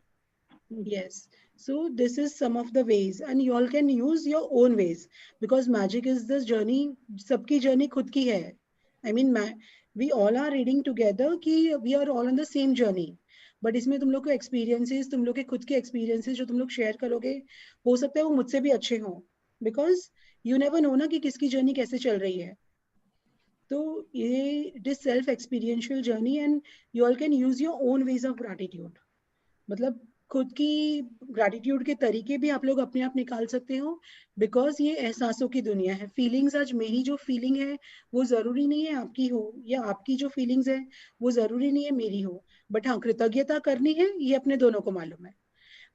A: Yes. So this is some of the ways and you all can use your own ways because magic is this journey. सबकी journey खुद की है. I mean, we all are reading together कि we are all on the same journey. But इसमें तुम लोग के एक्सपीरियंसेस, तुम लोग के खुद के एक्सपीरियंसेस जो तुम लोग शेयर करोगे, हो सकता है वो मुझसे भी अच्छे हों, बिकॉज यू नेवर नो ना कि किसकी जर्नी कैसे चल रही है. तो ये it is self experiential journey and you all can use your own ways of gratitude. मतलब खुद की ग्रैटिट्यूड के तरीके भी आप लोग अपने आप निकाल सकते हो, बिकॉज ये एहसासों की दुनिया है. फीलिंग्स, आज मेरी जो फीलिंग है वो जरूरी नहीं है आपकी हो, या आपकी जो फीलिंग्स है वो जरूरी नहीं है मेरी हो. बट हाँ, कृतज्ञता करनी है ये अपने दोनों को मालूम है.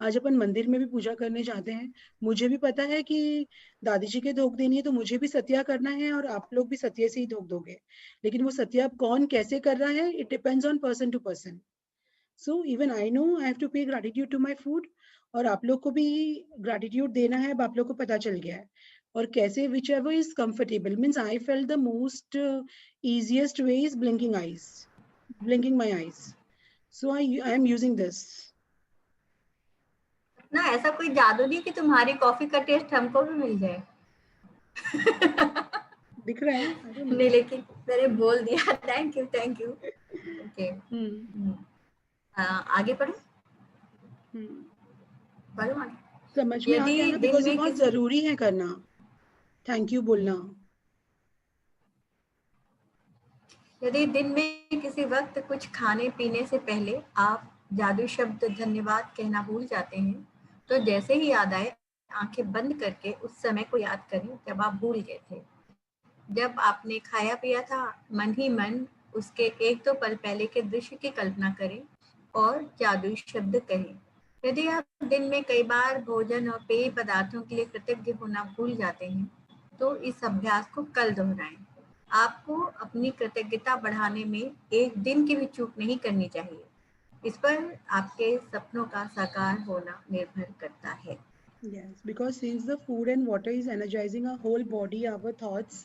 A: आज अपन मंदिर में भी पूजा करने जाते हैं, मुझे भी पता है कि दादी जी के धोख देनी है तो मुझे भी सत्या करना है और आप लोग भी सत्य से ही धोख दोगे. लेकिन वो सत्या कौन कैसे कर रहा है, it depends on person to person. So even I know I have to pay gratitude to my food, और आप लोग को भी ग्रैटिट्यूड देना है. अब आप लोग को पता चल गया है और कैसे, which ever is comfortable. Means I felt the most easiest way is blinking eyes, blinking my eyes. So I am using this.
B: ना ऐसा कोई जादू नहीं कि तुम्हारी कॉफी का टेस्ट हमको भी मिल जाए.
A: दिख रहा है, I don't know.
B: नहीं, लेकिन मैंने बोल दिया. Thank you, thank you. Okay, आगे पढ़ो. पढ़ो आगे.
A: समझ में आ
B: यदि
A: गया ना,
B: दिन
A: बिकॉज ये
B: में
A: बहुत
B: किसी
A: जरूरी है करना, थैंक यू बोलना.
B: यदि दिन में किसी वक्त कुछ खाने पीने से पहले आप जादू शब्द धन्यवाद कहना भूल जाते हैं, तो जैसे ही याद आए आंखें बंद करके उस समय को याद करें जब आप भूल गए थे. जब आपने खाया पिया था, मन ही मन उसके एक दो पल पहले के दृश्य की कल्पना करें और जादुई शब्द कहें. यदि आप दिन में कई बार भोजन और पेय पदार्थों के लिए कृतज्ञ होना भूल जाते हैं, तो इस अभ्यास को कल दोहराएं. आपको अपनी कृतज्ञता बढ़ाने में एक दिन की भी चूक नहीं करनी चाहिए. इस पर आपके सपनों का साकार होना निर्भर करता है.
A: Yes, because since the food and water is energizing our whole body, our thoughts,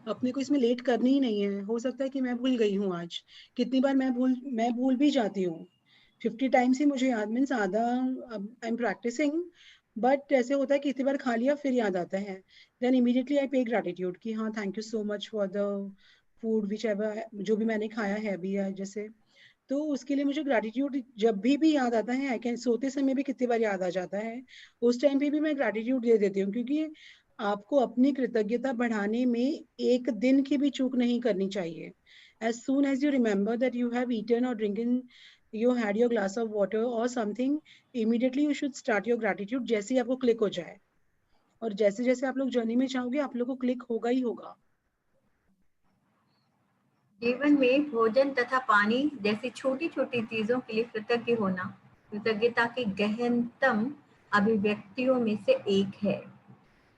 A: अपने को इसमें लेट करनी ही नहीं है. हो सकता है कि मैं भूल गई हूँ आज, कितनी बार मैं भूल भी जाती हूँ. 50 टाइम्स ही मुझे याद, मीन्स आधा आई एम प्रैक्टिसिंग. बट ऐसे होता है कि कितनी बार खा लिया फिर याद आता है. देन इमीडिएटली आई पे ग्रैटिट्यूड कि हाँ, thank you so much for the food which ever, जो भी मैंने खाया है अभी या जैसे. तो उसके लिए मुझे ग्रैटिट्यूड जब भी याद आता है, आई कैन, सोते समय भी कितनी बार याद आ जाता है, उस टाइम पे भी मैं ग्रैटिट्यूड दे देती हूँ. क्योंकि आपको अपनी कृतज्ञता बढ़ाने में एक दिन की भी चूक नहीं करनी चाहिए. as soon as you remember that you have eaten or drinking, you had your glass of water or something, immediately you should start your gratitude. जैसे ही आपको क्लिक हो जाए, और जैसे जैसे आप लोग जर्नी में जाओगे आप लोग को क्लिक होगा ही होगा.
B: जीवन में भोजन तथा पानी जैसी छोटी छोटी चीजों के लिए कृतज्ञ होना कृतज्ञता की गहनतम अभिव्यक्तियों में से एक है.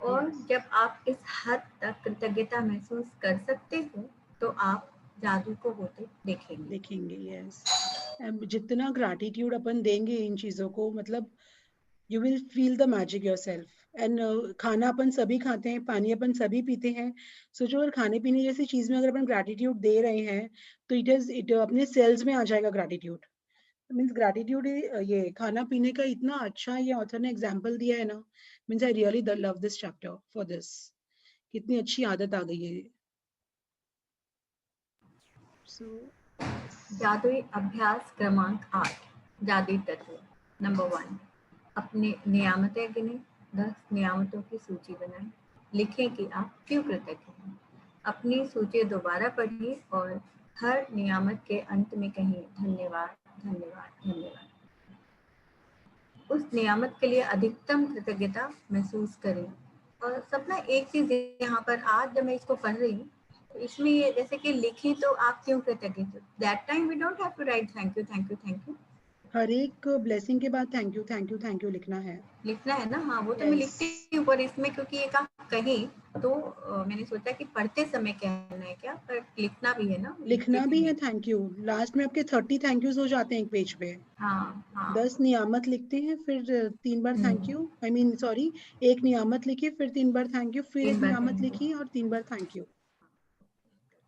B: और
A: Yes.
B: जब आप इस हद तक कृतज्ञता महसूस कर सकते हो, तो आप जादू को होते देखेंगे.
A: यस. जितना ग्रैटिट्यूड अपन देंगे इन चीजों को, मतलब you will feel the magic yourself. And खाना अपन सभी खाते हैं, पानी अपन सभी पीते हैं. सो जो अगर खाने पीने जैसी चीज में अगर अपन ग्रैटिट्यूड दे रहे हैं, तो इट अपने सेल्स में आ जाएगा ग्रैटिट्यूड. मीन्स ग्रैटिट्यूड, ये खाना पीने का इतना अच्छा ये ऑथर ने एग्जाम्पल दिया है ना. Means I really love this chapter for this. कितनी अच्छी आदत आ गई है. सो
B: जादुई अभ्यास क्रमांक 8. जादुई तत्व. नंबर 1, अपने नियामतें गिने. 10 नियामतों की सूची बनाएं. लिखें कि आप क्यों कृतज्ञ हैं. अपनी सूची दोबारा पढ़िए और हर नियामत के अंत में कहें धन्यवाद, धन्यवाद, धन्यवाद. उस नियामत के लिए अधिकतम कृतज्ञता महसूस करें और सपना एक चीज यहाँ पर आज जब मैं इसको पढ़ रही हूँ तो इसमें ये जैसे कि लिखी तो आप क्यों कृतज्ञ थे, that time we don't have to write thank you thank you thank you,
A: हर एक ब्लेसिंग के बाद thank you thank you thank you लिखना है
B: ना। हाँ वो तो मैं लिखती हूँ, पर इसमें क्योंकि एक आप कहीं तो मैंने सोचा कि पढ़ते समय कहना है क्या, पर लिखना भी है ना,
A: लिखना भी है थैंक यू। लास्ट में आपके 30 थैंक यूज हो जाते हैं एक पेज पे।
B: हाँ हाँ
A: 10 नियामत लिखते हैं, फिर 3 बार thank you, I mean sorry, एक नियामत लिखी, फिर 3 बार थैंक यू, फिर
B: 3
A: एक
B: बार
A: नियामत
B: thank you।
A: लिखी और 3 बार थैंक यू।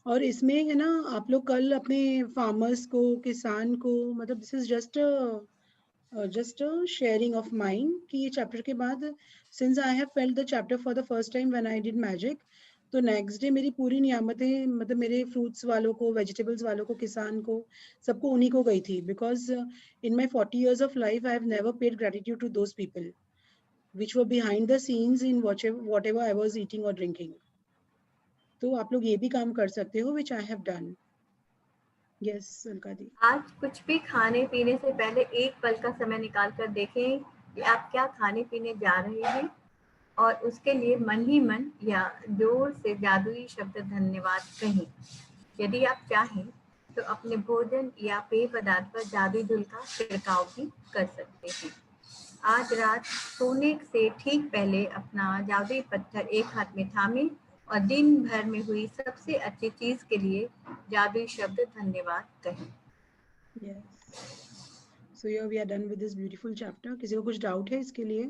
A: और इसमें है ना, आप लोग कल अपने फार्मर्स को, किसान को, मतलब this is just sharing of mind कि ये चैप्टर के बाद, since I have felt the chapter for the first time when I did magic, तो नेक्स्ट डे मेरी पूरी नियामतें, मतलब मेरे फ्रूट्स वालों को, वेजिटेबल्स वालों को, किसान को, सबको उन्हीं को गई थी। Because in my 40 years of life I have never paid gratitude to those people which were behind the scenes in whatever I was eating or drinking. तो आप लोग ये भी काम कर सकते हो, which I have done. Yes, Alka दी।
B: आज कुछ भी खाने पीने से पहले एक पल का समय निकाल कर देखें कि आप क्या खाने पीने जा रहे हैं, और उसके लिए मन ही मन या जोर से जादुई शब्द धन्यवाद कहें। यदि आप चाहें तो अपने भोजन या पेय पदार्थ पर जादुई धूल का छिड़काव भी कर सकते हैं। आज रात सोने से ठीक पहले अपना जादुई पत्थर एक हाथ में थामें और दिन भर में हुई सबसे अच्छी चीज के लिए जादुई शब्द धन्यवाद कहें।
A: Yes. So here we are done with this beautiful chapter. किसी को कुछ डाउट है इसके लिए,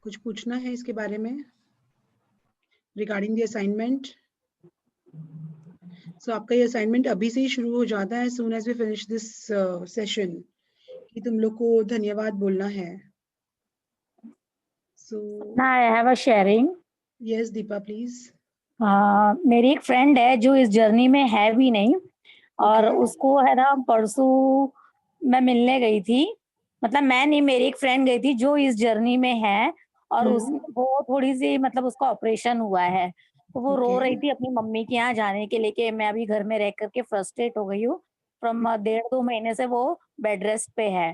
A: कुछ पूछना है इसके बारे में रिगार्डिंग द असाइनमेंट? सो आपका ये असाइनमेंट अभी से ही शुरू हो जाता है, soon as we finish this session, कि तुम लोग को धन्यवाद बोलना है। So
F: Now I have a sharing.
A: yes, Deepa, please.
F: मेरी एक फ्रेंड है जो इस जर्नी में है भी नहीं, और उसको है ना परसों मैं मिलने गई थी, मतलब मैं नहीं, मेरी एक फ्रेंड गई थी जो इस जर्नी में है, और वो थोड़ी सी मतलब उसका ऑपरेशन हुआ है, तो वो रो रही थी अपनी मम्मी के यहाँ जाने के लिए कि मैं अभी घर में रह करके फ्रस्ट्रेट हो गई हूँ, फ्रॉम 1.5-2 महीने से वो बेड रेस्ट पे है।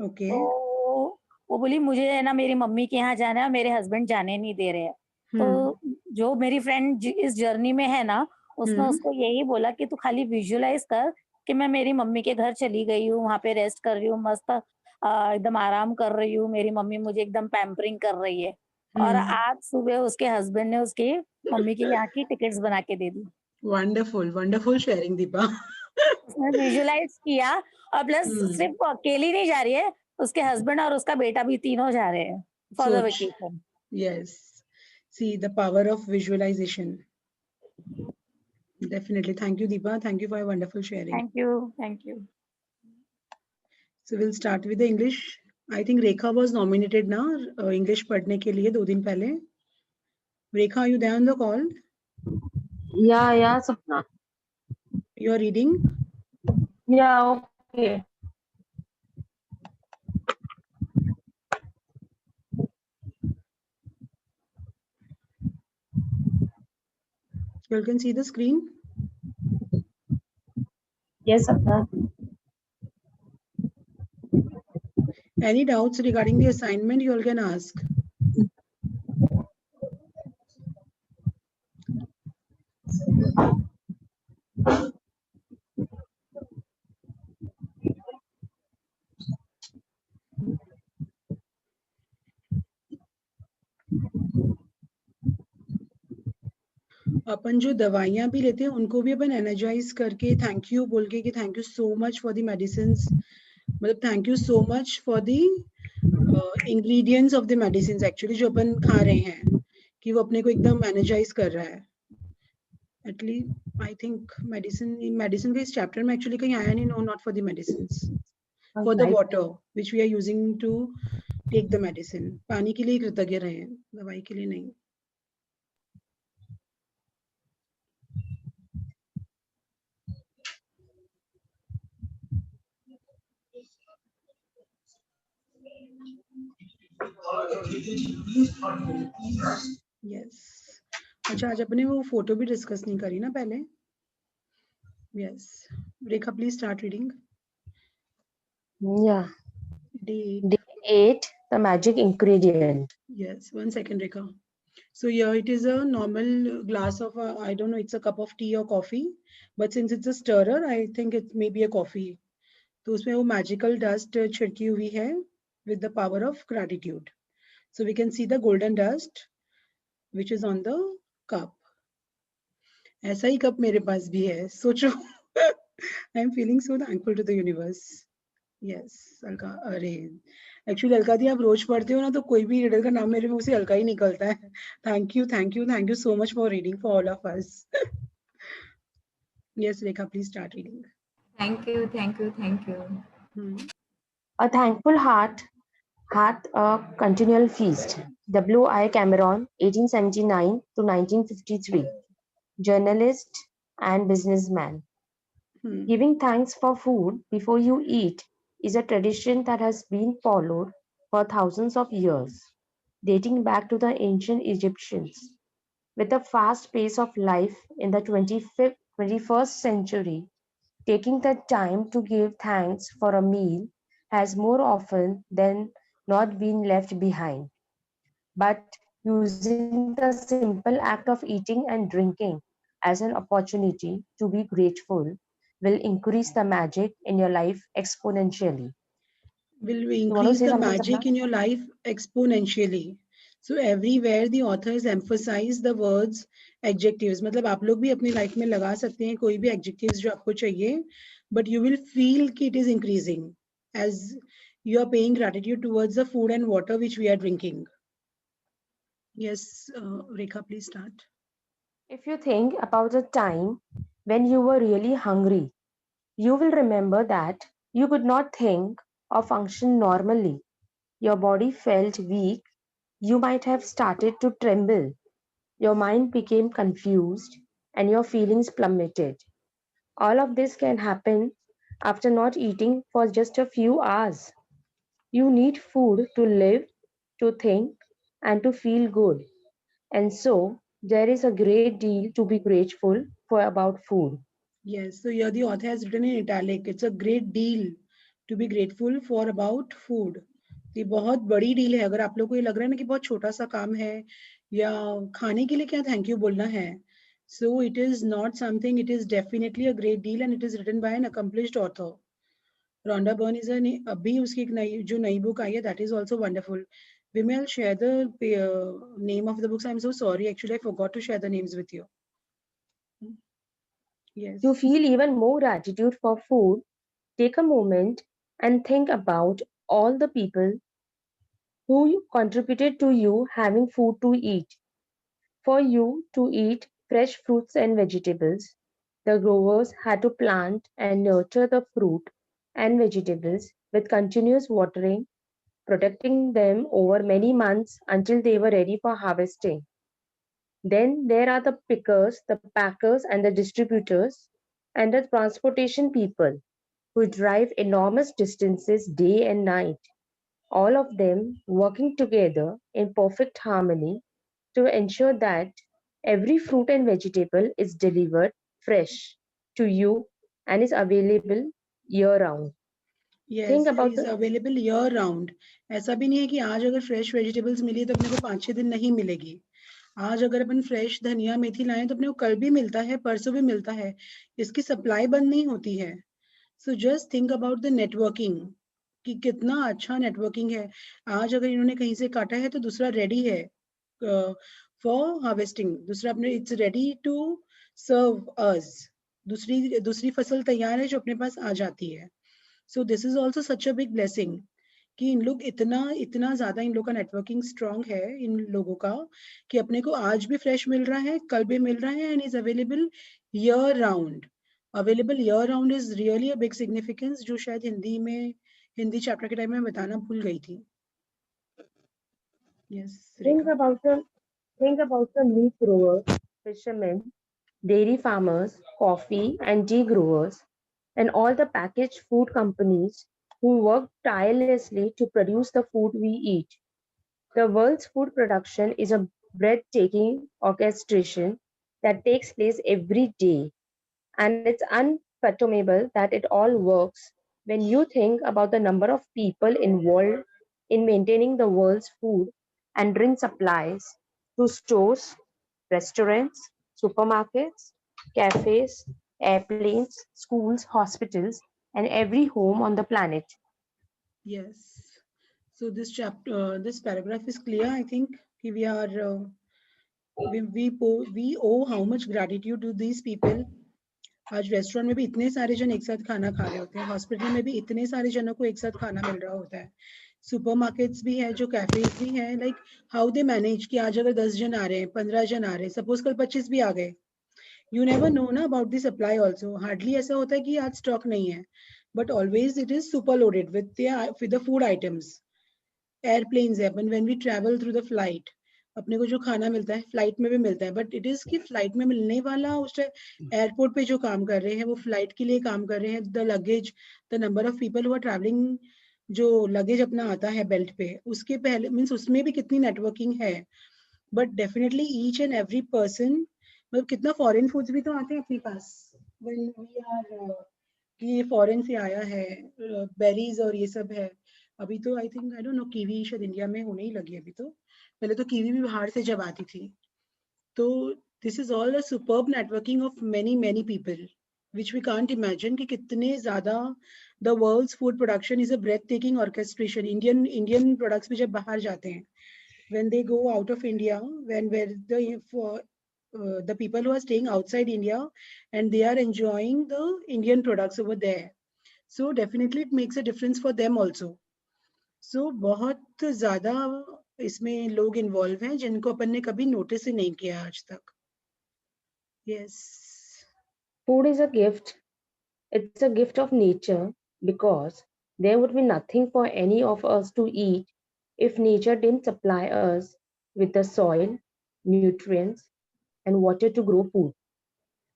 A: ओके।
F: तो वो बोली मुझे है ना मेरी मम्मी के यहाँ जाना है, मेरे हस्बैंड जाने नहीं दे रहे हैं। तो जो मेरी फ्रेंड इस जर्नी में है ना, उसने उसको यही बोला कि तू खाली विजुअलाइज कर कि मैं मेरी मम्मी के घर चली गई हूँ, वहाँ पे रेस्ट कर रही हूँ, मस्त एकदम आराम कर रही हूँ, मेरी मम्मी मुझे एकदम पैम्परिंग कर रही है। और आज सुबह उसके हस्बैंड ने उसकी मम्मी के यहाँ की टिकट्स बना के दे दी।
A: Wonderful, wonderful sharing Deepa.
F: उसने विजुअलाइज किया, और प्लस सिर्फ वो अकेली नहीं जा रही है, उसके हस्बैंड और उसका बेटा भी तीनों जा रहे हैं for the vacation.
A: Yes. See the power of visualization. Definitely. Thank you, Deepa. Thank you for your wonderful sharing.
F: Thank you. Thank you.
A: So we'll start with the English. I think Rekha was nominated now, English पढ़ने के लिए 2 दिन पहले. Rekha, are you there on the call?
D: Yeah, Sapna.
A: You are reading?
D: Yeah, okay.
A: You can see the screen?
D: Yes, Sapna.
A: Any doubts regarding the assignment, you all can ask. अपन जो दवाइयाँ भी लेते हैं उनको भी अपन एनर्जाइज करके थैंक यू बोल के कि thank you so much for the medicines, मतलब thank you so much for the ingredients of the medicines actually जो अपन खा रहे हैं, कि वो अपने को एकदम एनर्जाइज कर रहा है। एटलीस्ट आई थिंक मेडिसिन के इस चैप्टर में एक्चुअली कहीं आया नहीं, no not for the medicines, for the water which we are using to take the medicine. पानी के लिए कृतज्ञ रहे, दवाई के लिए नहीं। यस। अच्छा, आज अपने वो फोटो भी डिस्कस नहीं करी ना पहले। Yes, Rekha please start reading.
G: Yeah.
A: Day
G: 8, the magic ingredient.
A: Yes, 1 second, Rekha. So here it is a normal glass of, I don't know, it's a cup of tea or coffee. But since it's a stirrer, I think it may be a coffee. तो उसमें वो magical dust छिड़की हुई है with the power of gratitude. So we can see the golden dust which is on the cup. ऐसा ही कप मेरे पास भी है. सोचो. I am feeling so thankful to the universe. Yes, Alka. अरे एक्चुअली अलका दी आप रोज पढ़ते हो ना, तो कोई भी रीडर का नाम मेरे मुंह से अलका ही निकलता है. Thank you so much for reading for all of us. Yes, Rekha, please start reading.
B: Thank you, thank you, thank you.
D: A thankful heart hath a continual feast. W.I. Cameron, 1879 to 1953. Journalist and businessman. Giving thanks for food before you eat is a tradition that has been followed for thousands of years, dating back to the ancient Egyptians. With the fast pace of life in the 21st century, taking the time to give thanks for a meal has more often than not been left behind. But using the simple act of eating and drinking as an opportunity to be grateful will increase the magic in your life exponentially.
A: Will
D: You want to
A: increase
D: say
A: the
D: something,
A: magic
D: Sapna?
A: in your life exponentially. So everywhere the authors emphasize the words adjectives. मतलब आप लोग भी अपनी लाइफ में लगा सकते हैं कोई भी adjectives जो आपको चाहिए, but you will feel कि it is increasing as you are paying gratitude towards the food and water which we are drinking. Yes, Rekha, please start.
D: If you think about a time when you were really hungry, you will remember that you could not think or function normally. Your body felt weak. You might have started to tremble. Your mind became confused and your feelings plummeted. All of this can happen after not eating for just a few hours. You need food to live, to think, and to feel good. And so, there is a great deal to be grateful for about food.
A: Yes, so here the author has written in italic. It's a great deal to be grateful for about food. ये बहुत बड़ी डील है. अगर आप लोग को ये लग रहा है ना कि बहुत छोटा सा काम है या खाने के लिए क्या थैंक यू बोलना है, so it is not something. It is definitely a great deal and it is written by an accomplished author. Rhonda Byrne is अभी उसकी एक नई जो नई बुक आई है, that is also wonderful. Vimel, I'll share the name of the books. I'm so sorry. Actually, I forgot to share the names with you. Yes.
D: To feel even more gratitude for food, take a moment and think about all the people who contributed to you having food to eat. For you to eat fresh fruits and vegetables, the growers had to plant and nurture the fruit and vegetables with continuous watering, protecting them over many months until they were ready for harvesting. Then there are the pickers, the packers, and the distributors, and the transportation people who drive enormous distances day and night, all of them working together in perfect harmony to ensure that every fruit and vegetable is delivered fresh to you and is available year round.
A: Yes,
D: Think
A: it
D: about
A: is available year round. ऐसा भी नहीं है कि आज अगर फ्रेश वेजिटेबल्स मिली तो अपने को 5-6 दिन नहीं मिलेगी. आज अगर अपन फ्रेश धनिया मेथी लाएं तो अपने को कल भी मिलता है, परसों भी मिलता है. इसकी सप्लाई बंद नहीं होती है. So just think about the networking कि कितना अच्छा नेटवर्किंग है. आज अगर इन्होंने कहीं से काटा है तो दूसरा रेडी है फॉर हार्वेस्टिंग. दूसरा अपने इट्स रेडी टू सर्व अस. दूसरी फसल तैयार है जो अपने पास आ जाती है. So this is also such a big blessing कि इन लोग इतना ज्यादा इन लोग का नेटवर्किंग स्ट्रांग है इन लोगों का कि अपने को आज भी फ्रेश मिल रहा है, कल भी मिल रहा है and is available year round. Available year round is really a big significance जो शायद हिंदी चैप्टर के टाइम में बताना भूल गई थी. Yes
D: think
A: Rekha.
D: about the meat growers, fishermen, dairy farmers, coffee and tea growers, and all the packaged food companies who work tirelessly to produce the food we eat. The world's food production is a breathtaking orchestration that takes place every day, and it's unfathomable that it all works when you think about the number of people involved in maintaining the world's food and drink supplies. to stores, restaurants, supermarkets, cafes, airplanes, schools, hospitals, and every home on the planet.
A: Yes. So this chapter, this paragraph is clear. I think we are we owe how much gratitude to these people. आज रेस्टोरेंट में भी इतने सारे जन एक साथ खाना खा रहे होते हैं, हॉस्पिटल में भी इतने सारे जनों को एक साथ खाना मिल रहा होता है, सुपरमार्केट्स भी है, जो कैफेज भी है, लाइक हाउ दे मैनेज कि आज अगर 10 जन आ रहे हैं, 15 जन आ रहे हैं, सपोज कल 25 भी आ गए, यू नेवर नो ना about the supply also. Hardly ऐसा होता है कि आज स्टॉक नहीं है, but always it is super loaded with the food items. Airplanes है, अपन when we travel through the flight, अपने को जो खाना मिलता है फ्लाइट में भी मिलता है, बट इट इज कि फ्लाइट में मिलने वाला उस एयरपोर्ट पे जो काम कर रहे हैं वो फ्लाइट के लिए काम कर रहे हैं. The luggage, the number of people who are travelling, जो लगेज अपना आता है बेल्ट पे, उसके पहले मीन्स उसमें भी कितनी नेटवर्किंग है. But definitely each and every person, मतलब कितना फॉरेन फूड्स भी तो आते हैं अपने पास व्हेन वी आर कि ये फॉरेन से आया है, बेरीज और ये सब है. अभी तो I think I don't know, kiwi शायद इंडिया में होने ही लगी अभी तो, पहले तो कीवी भी बाहर से जब आती थी. तो this is all a superb networking of many many people which we can't imagine कि कितने ज्यादा. the world's food production is a breathtaking orchestration. Indian products भी जब बाहर जाते हैं, when they go out of India, when where the people who are staying outside India and they are enjoying the Indian products over there, so definitely it makes a difference for them also. So बहुत ज्यादा इसमें लोग इन्वॉल्व हैं जिनको अपन ने कभी नोटिस ही नहीं किया आज तक. Yes.
D: Food is a gift. It's a gift of nature because there would be nothing for any of us to eat if nature didn't supply us with the soil, nutrients, and water to grow food.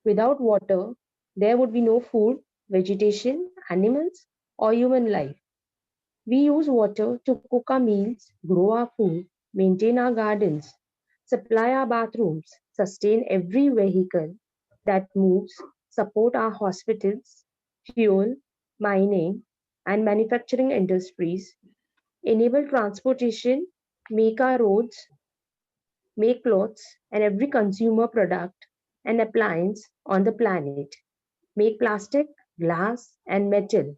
D: Without water, there would be no food, vegetation, animals, or human life. We use water to cook our meals, grow our food, maintain our gardens, supply our bathrooms, sustain every vehicle that moves, support our hospitals, fuel, mining, and manufacturing industries, enable transportation, make our roads, make clothes, and every consumer product and appliance on the planet, make plastic, glass, and metal,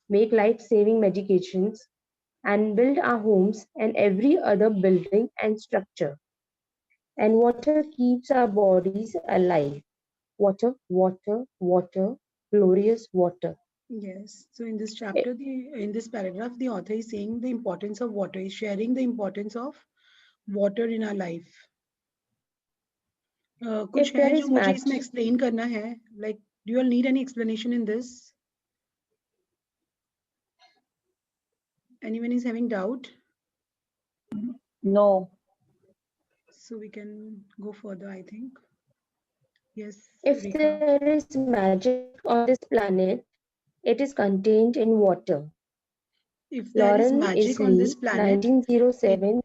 D: make life-saving medications, and build our homes and every other building and structure. And water keeps our bodies alive. Water, water, water, glorious water.
A: Yes. So in this chapter, in this paragraph, the author is saying the importance of water, is sharing the importance of water in our life. कुछ है जो मुझे इसमें explain करना है? Like, do you all need any explanation in this? Anyone is having doubt?
C: No.
A: So we can go further, I think. Yes.
D: If
A: Rekha.
D: there is magic on this planet, it is contained in water.
A: If there is
D: Lauren
A: magic on this
D: Isley,
A: planet,
D: 1907.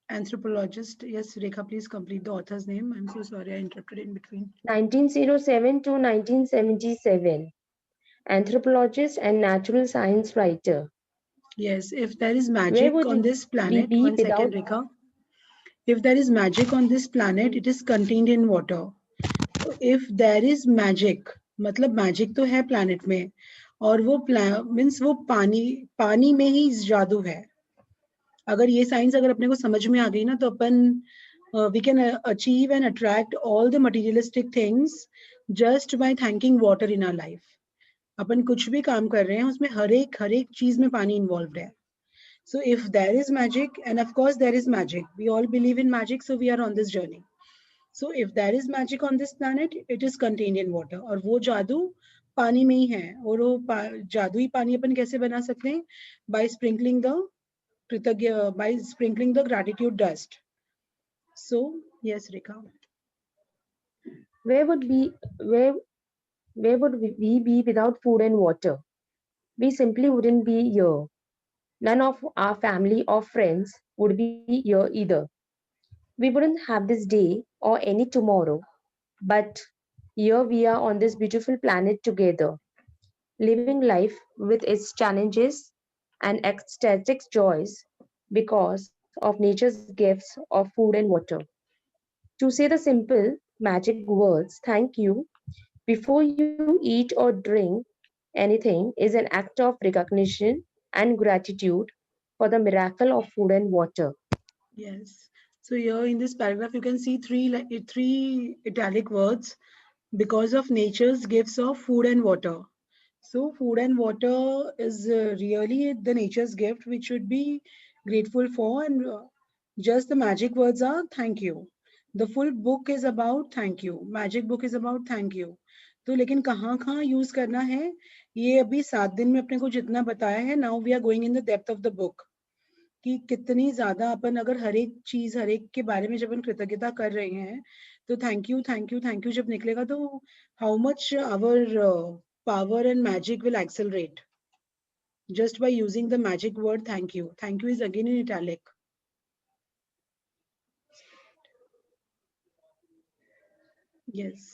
A: Anthropologist. Yes, Rekha, please complete the author's name. I'm so sorry I interrupted in between.
D: 1907 to 1977. Anthropologist and natural science writer.
A: Yes, if there is magic on this planet, one second, Rekha. If there is magic on this planet, it is contained in water. So if there is magic, मतलब magic तो है planet में, और वो means वो पानी में ही जादू है. अगर ये साइंस अगर अपने को समझ में आ गई ना, तो अपन we can achieve and attract all the materialistic things just by thanking water in our life. अपन कुछ भी काम कर रहे हैं उसमें हर एक चीज में पानी इन्वॉल्व है. So if there is magic, and of course there is magic, we all believe in magic, so we are on this journey. So if there is magic on this planet, it is contained in water. और वो जादू पानी में ही है. और वो जादुई पानी अपन कैसे बना सकते हैं? By sprinkling the gratitude dust. So yes, Rekha.
D: Where would we be without food and water? We simply wouldn't be here. None of our family or friends would be here either. We wouldn't have this day or any tomorrow, but here we are on this beautiful planet together, living life with its challenges and ecstatic joys because of of nature's gifts of food and water. To say the simple magic words, thank you, before you eat or drink anything is an act of recognition and gratitude for the miracle of food and water.
A: Yes. So here in this paragraph, you can see three italic words: because of nature's gifts of food and water. So food and water is really the nature's gift, which should be grateful for. And just the magic words are thank you. The full book is about thank you. Magic book is about thank you. तो लेकिन कहाँ कहाँ यूज करना है, ये अभी 7 दिन में अपने को जितना बताया है. Now we are going in the depth of the book कि कितनी ज्यादा अपन अगर हर एक चीज हर एक के बारे में जब अपन कृतज्ञता कर रहे हैं, तो thank you thank you thank you जब निकलेगा, तो how much our power and magic will accelerate just by using the magic word thank you. Thank you is again in italic. Yes,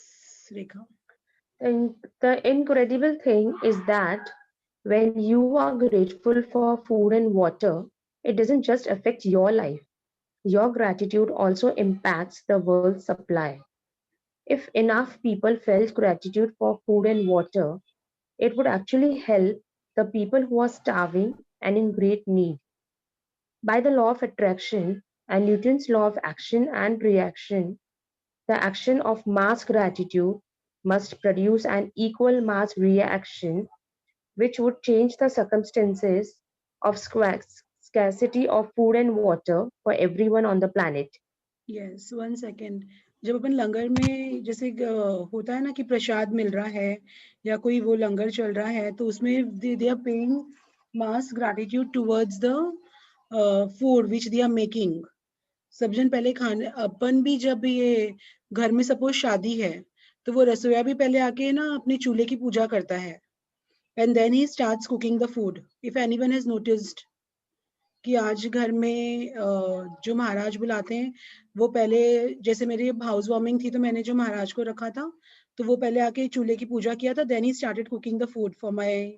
A: Rekha.
D: And the incredible thing is that when you are grateful for food and water, it doesn't just affect your life. Your gratitude also impacts the world's supply. If enough people felt gratitude for food and water, it would actually help the people who are starving and in great need. By the law of attraction and Newton's law of action and reaction, the action of mass gratitude must produce an equal mass reaction, which would change the circumstances of scarcity of food and water for everyone on the planet.
A: Yes, 1 second. जब अपन लंगर में जैसे होता है ना कि प्रसाद मिल रहा है या कोई वो लंगर चल रहा है, तो उसमें they are paying mass gratitude towards the food which they are making. सब जन पहले खाने, अपन भी जब ये घर में सपोज शादी है, तो वो रसोईया भी पहले आके ना अपने चूल्हे की पूजा करता है, एंड देन ही starts cooking the food. If anyone has noticed कि आज घर में जो महाराज बुलाते हैं, वो पहले, जैसे मेरी हाउस वार्मिंग थी तो मैंने जो महाराज को रखा था, तो वो पहले आके चूल्हे की पूजा किया था, देन ही started cooking the food for my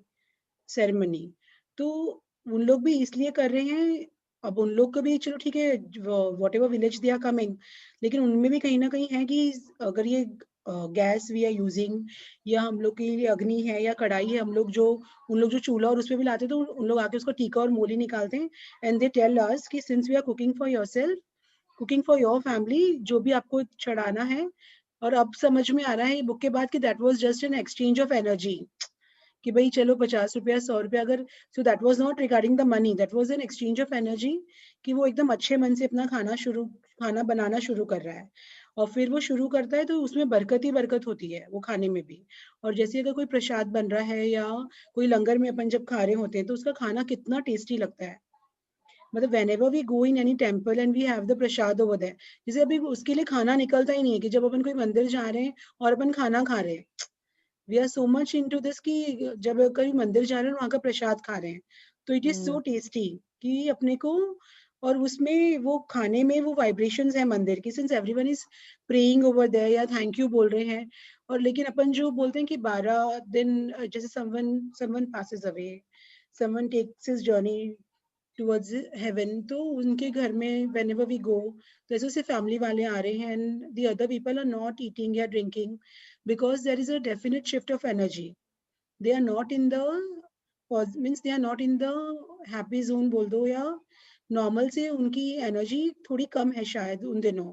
A: ceremony. तो उन लोग भी इसलिए कर रहे हैं. अब उन लोग को भी चलो ठीक है, whatever village they are coming, लेकिन उनमें भी कहीं ना कहीं है कि अगर ये गैस वी आर यूजिंग, या हम लोग के लिए अग्नि है या कढ़ाई है, हम लोग जो उन लोग जो चूल्हा और उस पर भी लाते हैं, तो उन लोग आके उसको टीका और मोली निकालते हैं, एंड दे टेल अस कि since we are cooking for yourself, cooking for your family, जो भी आपको चढ़ाना है. और अब समझ में आ रहा है बुक के बाद कि that was just an exchange of energy, कि भाई चलो 50 रुपया 100 रुपया अगर, so that was not regarding the money, that was an exchange of energy, कि वो एकदम अच्छे मन से अपना खाना बनाना शुरू कर रहा है. और फिर वो शुरू करता है तो उसमें बरकत ही बरकत होती है वो खाने में भी. और जैसे अगर कोई प्रसाद बन रहा है या कोई लंगर में अपन जब खा रहे होते हैं, तो उसका खाना कितना टेस्टी लगता है. मतलब whenever we go in any temple and we have the prasad over there, जैसे अभी उसके लिए खाना निकलता ही नहीं है कि जब अपन कोई मंदिर जा रहे हैं और अपन खाना खा रहे हैं, we are so much into this कि जब कहीं मंदिर जा रहे हैं वहां का प्रसाद खा रहे हैं, तो इट इज सो टेस्टी कि अपने को, और उसमें वो खाने में वो वाइब्रेशंस है मंदिर की, since everyone is praying over there या थैंक यू बोल रहे हैं. और लेकिन अपन जो बोलते हैं कि 12 दिन, जैसे someone passes away, someone takes his journey towards heaven, तो उनके घर में whenever we go, तो ऐसे से फैमिली वाले आ रहे हैं, and the other people are not eating या drinking because there is a definite shift of energy. They are not in the means they are not in the happy zone बोल दो, या नॉर्मल से उनकी एनर्जी थोड़ी कम है शायद उन दिनों,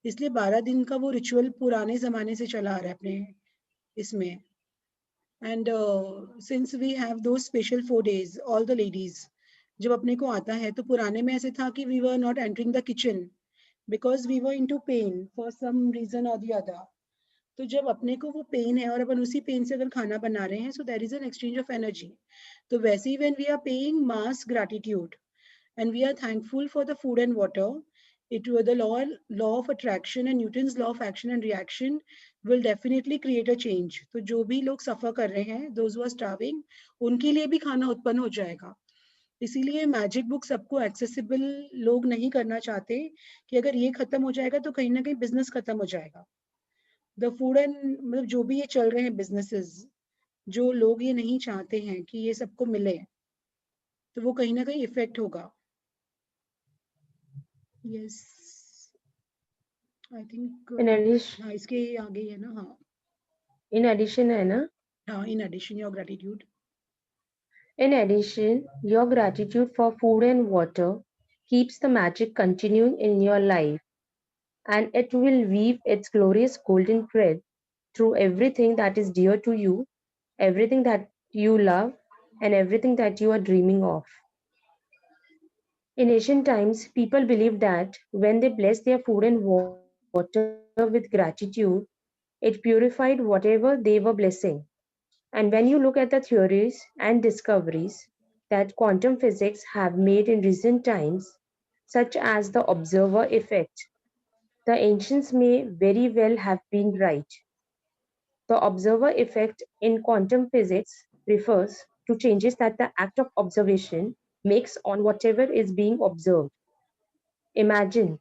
A: इसलिए 12 दिन का वो रिचुअल पुराने जमाने से चला आ रहा है अपने इसमें. एंड सिंस वी हैव दो special 4 days, all the ladies जब अपने को आता है, तो पुराने में ऐसे था कि we were not entering the kitchen because we were into pain for some reason और द अदर. तो जब अपने को वो पेन है और अपन उसी पेन से अगर खाना बना रहे हैं, so there is an exchange of energy. तो वैसे ही when we are paying mass gratitude and we are thankful for the food and water, it will the law of attraction and Newton's law of action and reaction will definitely create a change. तो जो भी लोग सफर कर रहे हैं, those who are starving, उनके लिए भी खाना उत्पन्न हो जाएगा. इसीलिए मैजिक बुक सबको एक्सेसिबल लोग नहीं करना चाहते कि अगर ये खत्म हो जाएगा तो कहीं ना कहीं बिजनेस खत्म हो जाएगा. द फूड एंड मतलब जो भी ये चल रहे हैं बिजनेसेस, जो लोग ये नहीं चाहते हैं कि ये सबको मिले, तो वो कहीं ना कहीं इफेक्ट होगा. Yes, I think
D: In addition,
A: हाँ इसके आगे ही है ना. हाँ
D: in addition है ना?
A: हाँ, in addition your gratitude.
D: In addition, your gratitude for food and water keeps the magic continuing in your life, and it will weave its glorious golden thread through everything that is dear to you, everything that you love, and everything that you are dreaming of. In ancient times, people believed that when they blessed their food and water with gratitude, it purified whatever they were blessing. And when you look at the theories and discoveries that quantum physics have made in recent times, such as the observer effect, the ancients may very well have been right. The observer effect in quantum physics refers to changes that the act of observation makes on whatever is being observed. Imagine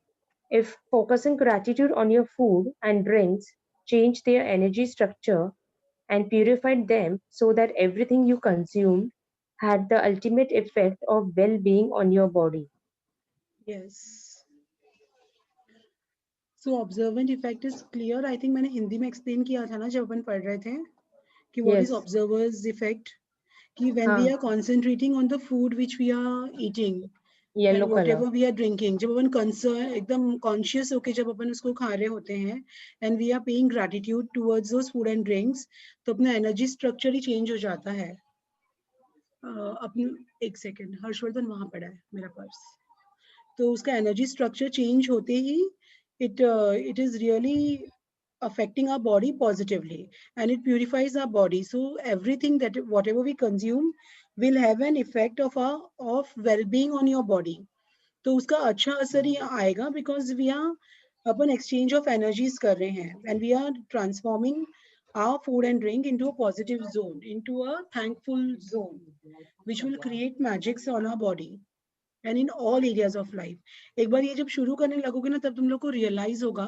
D: if focusing gratitude on your food and drinks changed their energy structure and purified them so that everything you consumed had the ultimate effect of well being on your body.
A: Yes. So observant effect is clear. I think मैंने हिंदी में explain किया था ना जब अपन पढ़ रहे थे कि what is
D: Yes.
A: observer's effect. कि when we
D: हाँ,
A: are concentrating on the food which we are eating
D: yellow
A: and
D: color.
A: whatever we are drinking, जब अपन concern एकदम conscious होके जब अपन उसको खा रहे होते हैं and we are paying gratitude towards those food and drinks, तो अपना energy structure ही change हो जाता है. अपन एक सेकेंड, हर्षवर्धन वहां पड़ा है मेरा पर्स. तो उसका एनर्जी स्ट्रक्चर चेंज होते ही it is really affecting our body positively and it purifies our body, so everything that whatever we consume will have an effect of well-being on your body. तो उसका अच्छा असर ही आएगा because we are upon exchange of energies कर रहे हैं and we are transforming our food and drink into a positive zone, into a thankful zone, which will create magics on our body and in all areas of life. एक बार ये जब शुरू करने लगोगे ना तब तुम लोग को रियलाइज होगा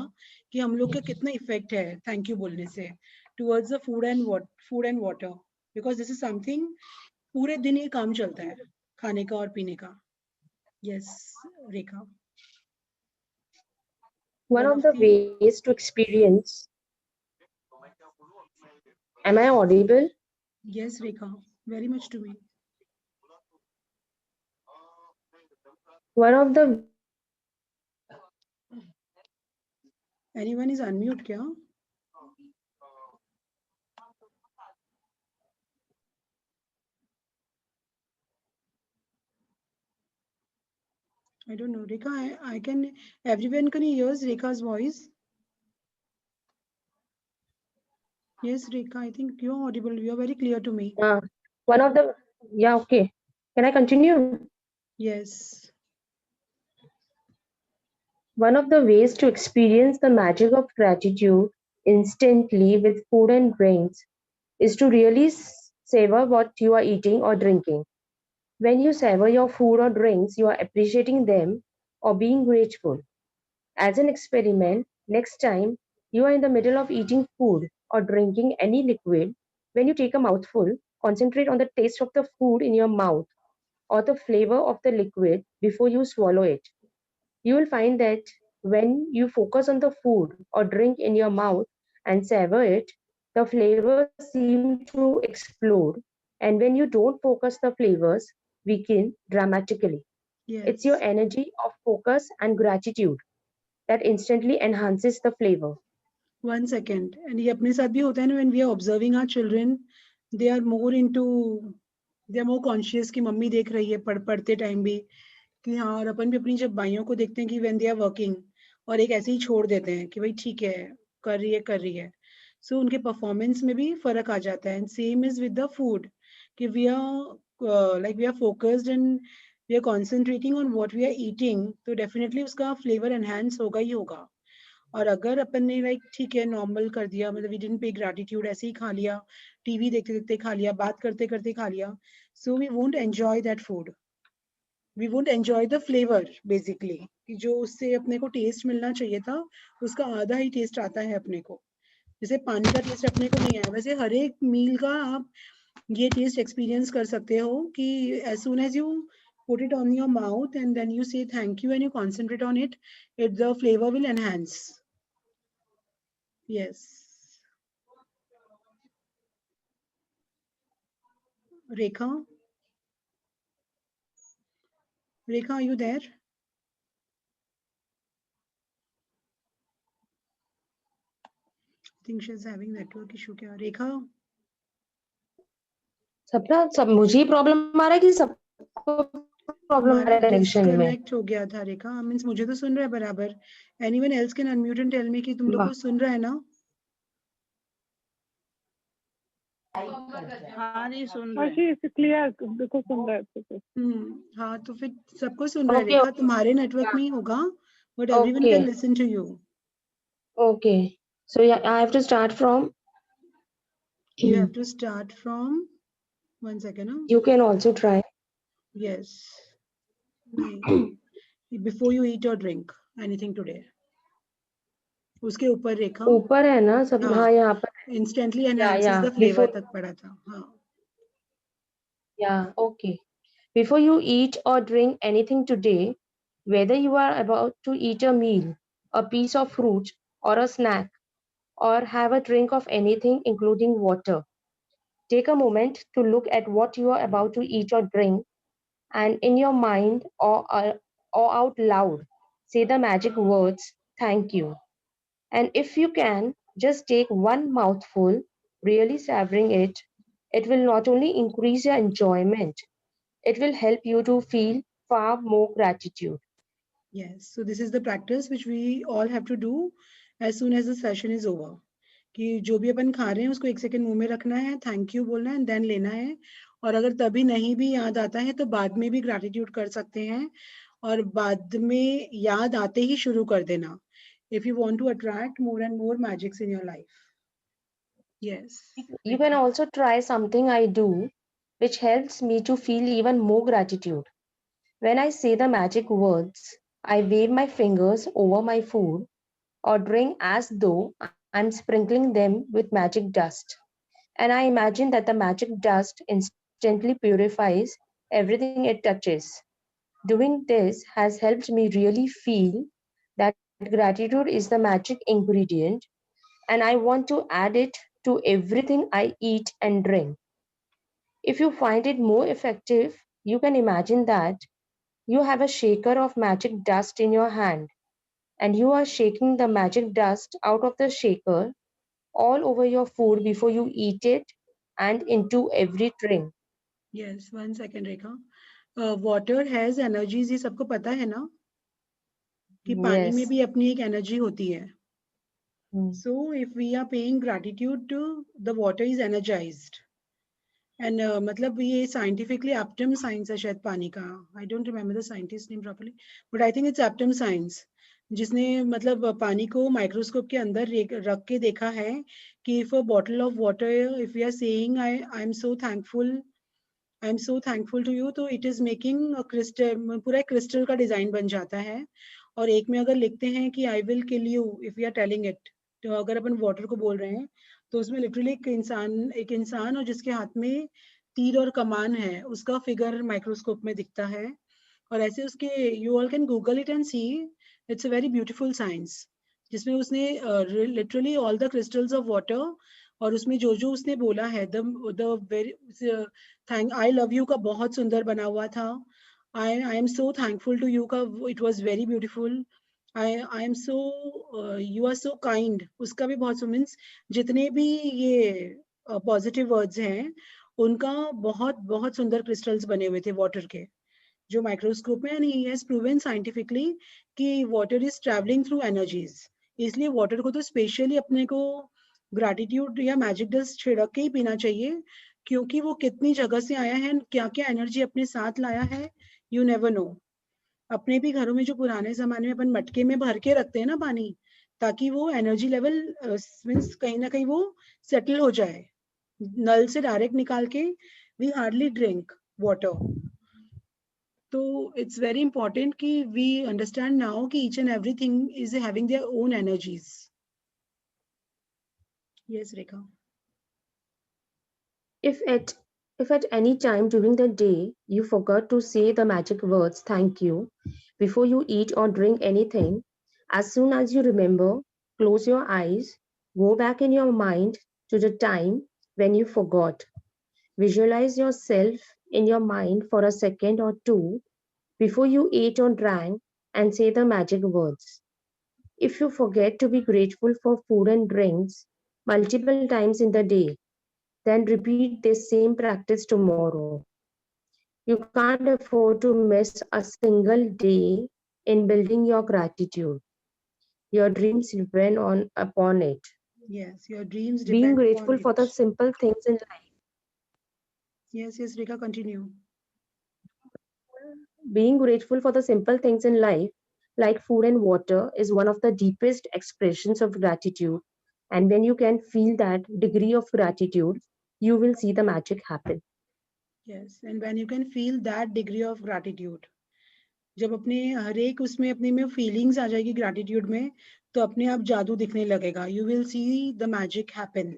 A: कि हम लोग का कितना इफेक्ट है थैंक यू बोलने से towards the food and water, because this is something पूरे दिन ये काम चलता है खाने का और पीने का. Yes Rekha.
D: One
A: one
D: of
A: of
D: the
A: the
D: ways to experience. Am I audible?
A: Yes Rekha very much to me.
D: One of the
A: anyone is unmute क्या? I don't know. Rekha, I can, everyone can hear Rekha's voice. Yes, Rekha, I think you're audible. You're very clear to me.
D: one of the yeah, okay. Can I continue?
A: Yes.
D: One of the ways to experience the magic of gratitude instantly with food and drinks is to really savor what you are eating or drinking. When you savor your food or drinks, you are appreciating them or being grateful. As an experiment, next time you are in the middle of eating food or drinking any liquid, when you take a mouthful, concentrate on the taste of the food in your mouth or the flavor of the liquid before you swallow it. You will find that when you focus on the food or drink in your mouth and savor it, the flavors seem to explode. And when you don't focus, the flavors weaken dramatically. It's your
A: Yes.
D: energy of focus and gratitude that instantly enhances the flavor.
A: 1 second. And ये अपने साथ भी होता है ना, when we are observing our children, they are more into, they are more conscious कि मम्मी देख रही है पढ़ते टाइम भी कि हाँ, और अपन भी अपनी जब भाइयों को देखते हैं कि when they are working और एक ऐसे ही छोड़ देते हैं कि भाई ठीक है कर रही है सो उनके परफॉर्मेंस में भी फर्क आ जाता है. And same is with the food कि we are like we are focused and we are concentrating on what we are eating, तो डेफिनेटली उसका फ्लेवर एनहांस होगा ही होगा. और अगर अपन ने लाइक ठीक है नॉर्मल कर दिया, मतलब वी डिडंट पे ग्रैटिट्यूड, ऐसे ही खा लिया, टीवी देखते देखते खा लिया, बात करते करते खा लिया, so we won't enjoy that food, we won't enjoy the flavour basically, कि जो उससे अपने को टेस्ट मिलना चाहिए था उसका आधा ही टेस्ट आता है अपने को. जैसे पानी का टेस्ट अपने को नहीं आया, वैसे हर एक मील का आप ये टेस्ट एक्सपीरियंस कर सकते हो कि as soon as you put it on your mouth and then you say thank you and you concentrate on it, the flavor will enhance. Yes. Rekha? Rekha, are you there? I think she's having network issue. क्या Rekha?
D: सब मुझे ही प्रॉब्लम आ रहा है कि सबको प्रॉब्लम आ रहा है कनेक्शन में?
A: डिस्कनेक्ट हो गया था रेखा. मींस मुझे तो सुन रहा है बराबर. Anyone else can unmute and tell me कि तुम लोग को सुन रहा है ना?
E: हाँ जी सुन रहे हैं. क्लियर देखो सुन रहे हैं.
A: हाँ तो फिर सबको सुन रहा है रेखा. तुम्हारे नेटवर्क में ही होगा, but everyone can listen to you.
D: Okay, so yeah, I have to start from.
A: You have to start from 1 second.
D: You can also try.
A: Yes. Before you eat or drink anything today. उसके ऊपर रेखा.
D: ऊपर है ना सब. हाँ यहाँ पर.
A: Instantly enhances the flavor तक पड़ा था. हाँ.
D: Yeah. Okay. Before you eat or drink anything today, whether you are about to eat a meal, a piece of fruit, or a snack, or have a drink of anything, including water, take a moment to look at what you are about to eat or drink, and in your mind or out loud, say the magic words, thank you. And if you can, just take one mouthful, really savoring it. It will not only increase your enjoyment, it will help you to feel far more gratitude.
A: Yes, so this is the practice which we all have to do as soon as the session is over. कि जो भी अपन खा रहे हैं उसको 1 सेकंड मुंह में रखना है, थैंक यू बोलना है एंड देन लेना है. और अगर तभी नहीं भी याद आता है तो बाद में भी ग्रैटिट्यूड कर सकते हैं और बाद में याद आते ही शुरू कर देना. If you want to attract more and more magics in your life. Yes.
D: You can also try something I do, which helps me to feel even more gratitude. When I say the magic words, I wave my fingers over my food or drink as though I'm sprinkling them with magic dust. And I imagine that the magic dust instantly purifies everything it touches. Doing this has helped me really feel that gratitude is the magic ingredient, and I want to add it to everything I eat and drink. If you find it more effective, you can imagine that you have a shaker of magic dust in your hand, and you are shaking the magic dust out of the shaker all over your food before you eat it and into every drink.
A: Yes, 1 second Rekha. Water has energies, ये सबको पता है ना कि पानी में भी अपनी एक एनर्जी होती है. So if we are paying gratitude to the water is energized. And मतलब ये scientifically aptum science है शायद पानी का. I don't remember the scientist name properly, but I think it's aptum science. जिसने मतलब पानी को माइक्रोस्कोप के अंदर रख के देखा है कि if a bottle of water, if we are saying I'm so thankful to you, तो it is making a crystal, पूरा क्रिस्टल का डिजाइन बन जाता है. और एक में अगर लिखते हैं कि I will kill you if we are telling it, तो अगर अपन वाटर को बोल रहे हैं तो उसमें लिटरली एक इंसान और जिसके हाथ में तीर और कमान है उसका फिगर माइक्रोस्कोप में दिखता है. और ऐसे उसके you all can Google it and see, it's a very beautiful science जिसमें उसने literally all the crystals of water और उसमें जो जो उसने बोला है the very thank I love you का बहुत सुंदर बना हुआ था. I am so thankful to you का it was very beautiful. I am so you are so kind उसका भी बहुत मीन्स जितने भी ये पॉजिटिव वर्ड्स हैं उनका बहुत बहुत सुंदर क्रिस्टल्स बने हुए थे वाटर के जो माइक्रोस्कोप में. And he has proven scientifically कि water is travelling through energies. इसलिए वाटर को तो स्पेशली अपने को ग्रैटिट्यूड या मैजिक डस्ट छिड़क के ही पीना चाहिए क्योंकि वो कितनी जगह से आया है, क्या क्या एनर्जी अपने साथ लाया है, यू नेवर नो. अपने भी घरों में जो पुराने जमाने में अपन मटके में भर के रखते हैं ना पानी ताकि वो एनर्जी लेवल मीन्स कहीं ना कहीं वो सेटल हो जाए. नल से डायरेक्ट निकाल के वी हार्डली ड्रिंक वाटर. तो इट्स वेरी इंपॉर्टेंट कि वी अंडरस्टैंड नाउ कि each and everything is having their own energies. Yes Rekha.
D: If at If at any time during the day you forgot to say the magic words thank you before you eat or drink anything, as soon as you remember, close your eyes, go back in your mind to the time when you forgot. Visualize yourself in your mind for a second or two before you ate or drank and say the magic words. If you forget to be grateful for food and drinks multiple times in the day, then repeat this same practice tomorrow. You can't afford to miss a single day in building your gratitude. Your dreams depend upon it.
A: Yes, your dreams
D: Being
A: depend upon
D: grateful for the
A: it.
D: simple things in life.
A: Yes, Rekha, continue.
D: Being grateful for the simple things in life, like food and water, is one of the deepest expressions of gratitude. And when you can feel that degree of gratitude, you will see the magic happen.
A: Yes, and when you can feel that degree of gratitude, जब अपने हर एक उसमें अपने में फीलिंग्स आ जाएगी ग्रैटिट्यूड में, तो अपने आप जादू दिखने लगेगा. You will see the magic happen.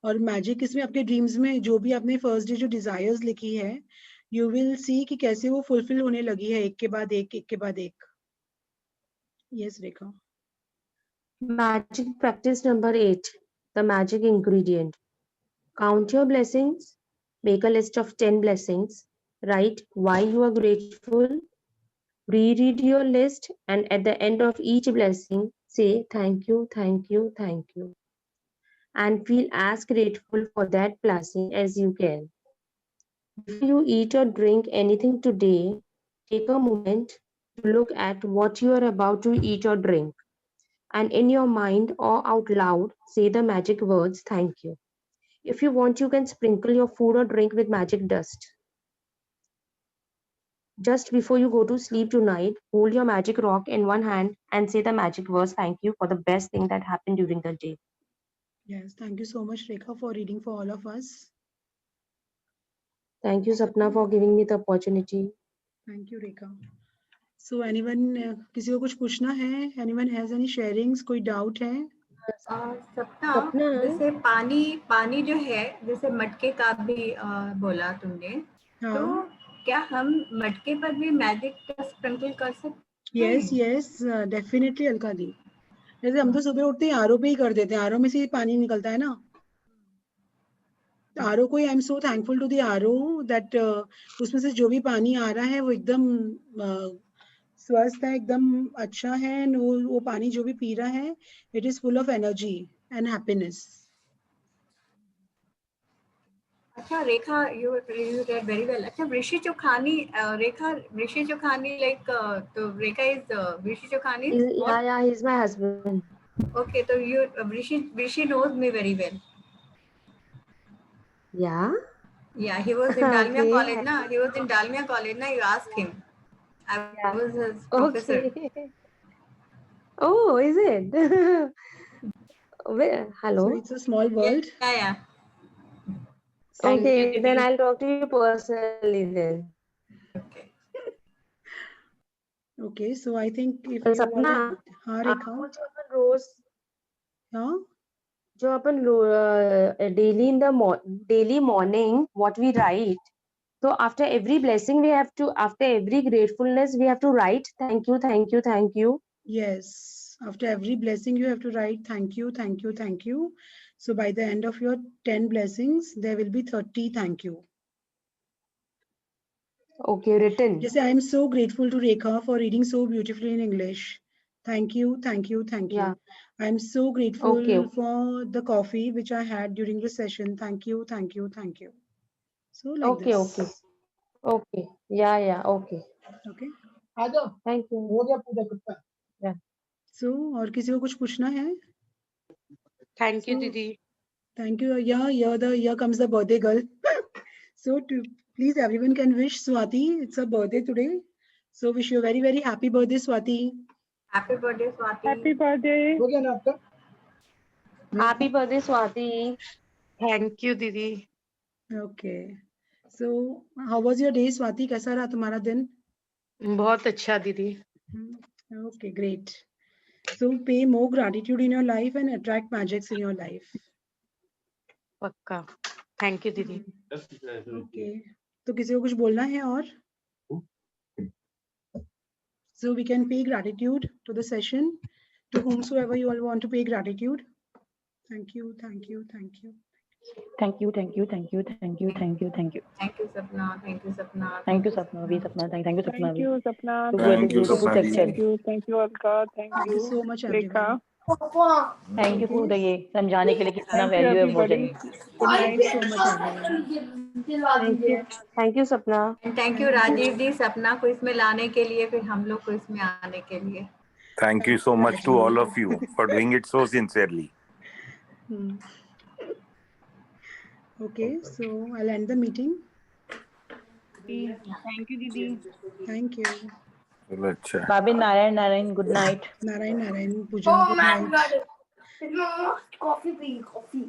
A: और मैजिक इसमें आपके ड्रीम्स में जो भी आपने फर्स्ट डे जो डिजायर्स लिखी है, यू विल सी कि कैसे वो फुलफिल होने लगी है एक के बाद एक के बाद एक. Yes Rekha.
D: Magic practice number 8, the magic ingredient. Count your blessings, make a list of 10 blessings, write why you are grateful, reread your list, and at the end of each blessing, say thank you, thank you, thank you, and feel as grateful for that blessing as you can. Before you eat or drink anything today, take a moment to look at what you are about to eat or drink, and in your mind or out loud, say the magic words thank you. If you want, you can sprinkle your food or drink with magic dust. Just before you go to sleep tonight, hold your magic rock in one hand and say the magic words thank you for the best thing that happened during the day.
A: Yes, thank you so much Rekha for reading for all of us.
D: Thank you, Sapna, for giving me the opportunity.
A: Thank you Rekha. So anyone, किसी को कुछ पूछना है? Anyone has any sharings? कोई डाउट है?
B: सपना, जैसे पानी जो है, जैसे मटके का भी बोला तुमने,
A: हाँ.
B: तो क्या हम मटके पर भी मैजिक स्प्रिंकल कर सकते हैं?
A: यस डेफिनेटली अलका दी. जैसे हम तो सुबह उठते ही आरओ पे ही कर देते हैं, आरओ में से ही पानी निकलता है ना. आरओ को I am so thankful to the RO that उसमें से जो भी पानी आ रहा है वो एकदम स्वस्थ है, एकदम अच्छा है. वो पानी जो भी पी रहा है, it is full of energy and happiness.
B: अच्छा रेखा, you read very well. अच्छा ऋषि चोखानी, रेखा ऋषि चोखानी, like तो रेखा is Rishi Chokhani.
D: Yeah, he's my husband.
B: Okay, so you Rishi knows me very well.
D: Yeah.
B: Yeah, he was in Dalmia
D: Okay.
B: College, na. He was in Dalmia College, na. You ask him. I was his professor.
D: Okay. Oh, is it? Well, hello.
A: So it's a small world.
B: Yeah.
D: Okay, then I'll talk to you personally then.
A: Okay, so I think if
D: तो
A: you
D: सपना,
A: want, हाँ रेखा,
D: आपको जो अपन रोज
A: हाँ,
D: जो अपन daily morning what we write, so after every blessing we have to, after every gratefulness we have to write thank you, thank you, thank you.
A: yes, after every blessing you have to write thank you, thank you, thank you. So by the end of your 10 blessings there will be 30 thank you.
D: Okay, written.
A: Yes, I am so grateful to Rekha for reading so beautifully in English. Thank you, thank you, thank you.
D: Yeah.
A: I am so grateful
D: Okay.
A: for the coffee which I had during the session. Thank you, thank you, thank you. So like
D: Okay,
A: this.
D: okay. Yeah, okay.
A: Okay.
D: Thank you. Yeah.
A: So, और किसी को कुछ पूछना है?
G: Thank you, Didi.
A: Thank you. Yeah, here comes the birthday girl. So please everyone can wish Swati. It's her birthday today. So wish you a very, very happy birthday, Swati.
B: Happy birthday, Swati.
E: Happy birthday.
D: Happy birthday, Swati.
G: Thank you, Didi.
A: Okay. So how was your day, Swati? कैसा रहा तुम्हारा दिन?
G: बहुत अच्छा दीदी.
A: Okay, great. So pay more gratitude in your life and attract magics in your life.
G: पक्का. थैंक यू दीदी।
A: ओके, तो किसी को कुछ बोलना है और? So we can pay gratitude to the session, to whomsoever you all want to pay gratitude. Thank you, thank you, thank you.
H: Thank you, thank you, thank you, thank you, thank you, thank you.
B: Thank you, Sapna. Thank you, Sapna.
H: Thank you, Sapna. We Sapna. Thank you, Sapna.
E: Thank you, Sapna.
H: To
E: Thank
H: this
I: you,
H: beautiful
I: Sapna ji.
H: section.
E: Thank you, Alka. Thank
A: Thank you
E: you,
A: so much,
E: Rekha.
A: everyone.
H: Thank you for ये समझाने के लिए कितना
E: Thank you,
H: वैल्यू है
E: everybody.
H: भोजन।
E: Good night.
A: So much, everyone.
D: Thank you, Sapna.
B: And thank you, Rajiv ji, सपना को इसमें लाने के लिए, फिर हम लोग को इसमें आने के लिए।
I: Thank you so much to all of you for doing it so sincerely.
A: Okay, so I'll end the meeting.
E: Thank you, Didi.
A: Thank you.
I: चलो अच्छा।
H: बाबे नारायण नारायण गुड नाइट।
A: नारायण नारायण पूजा, good night.
J: Coffee P coffee.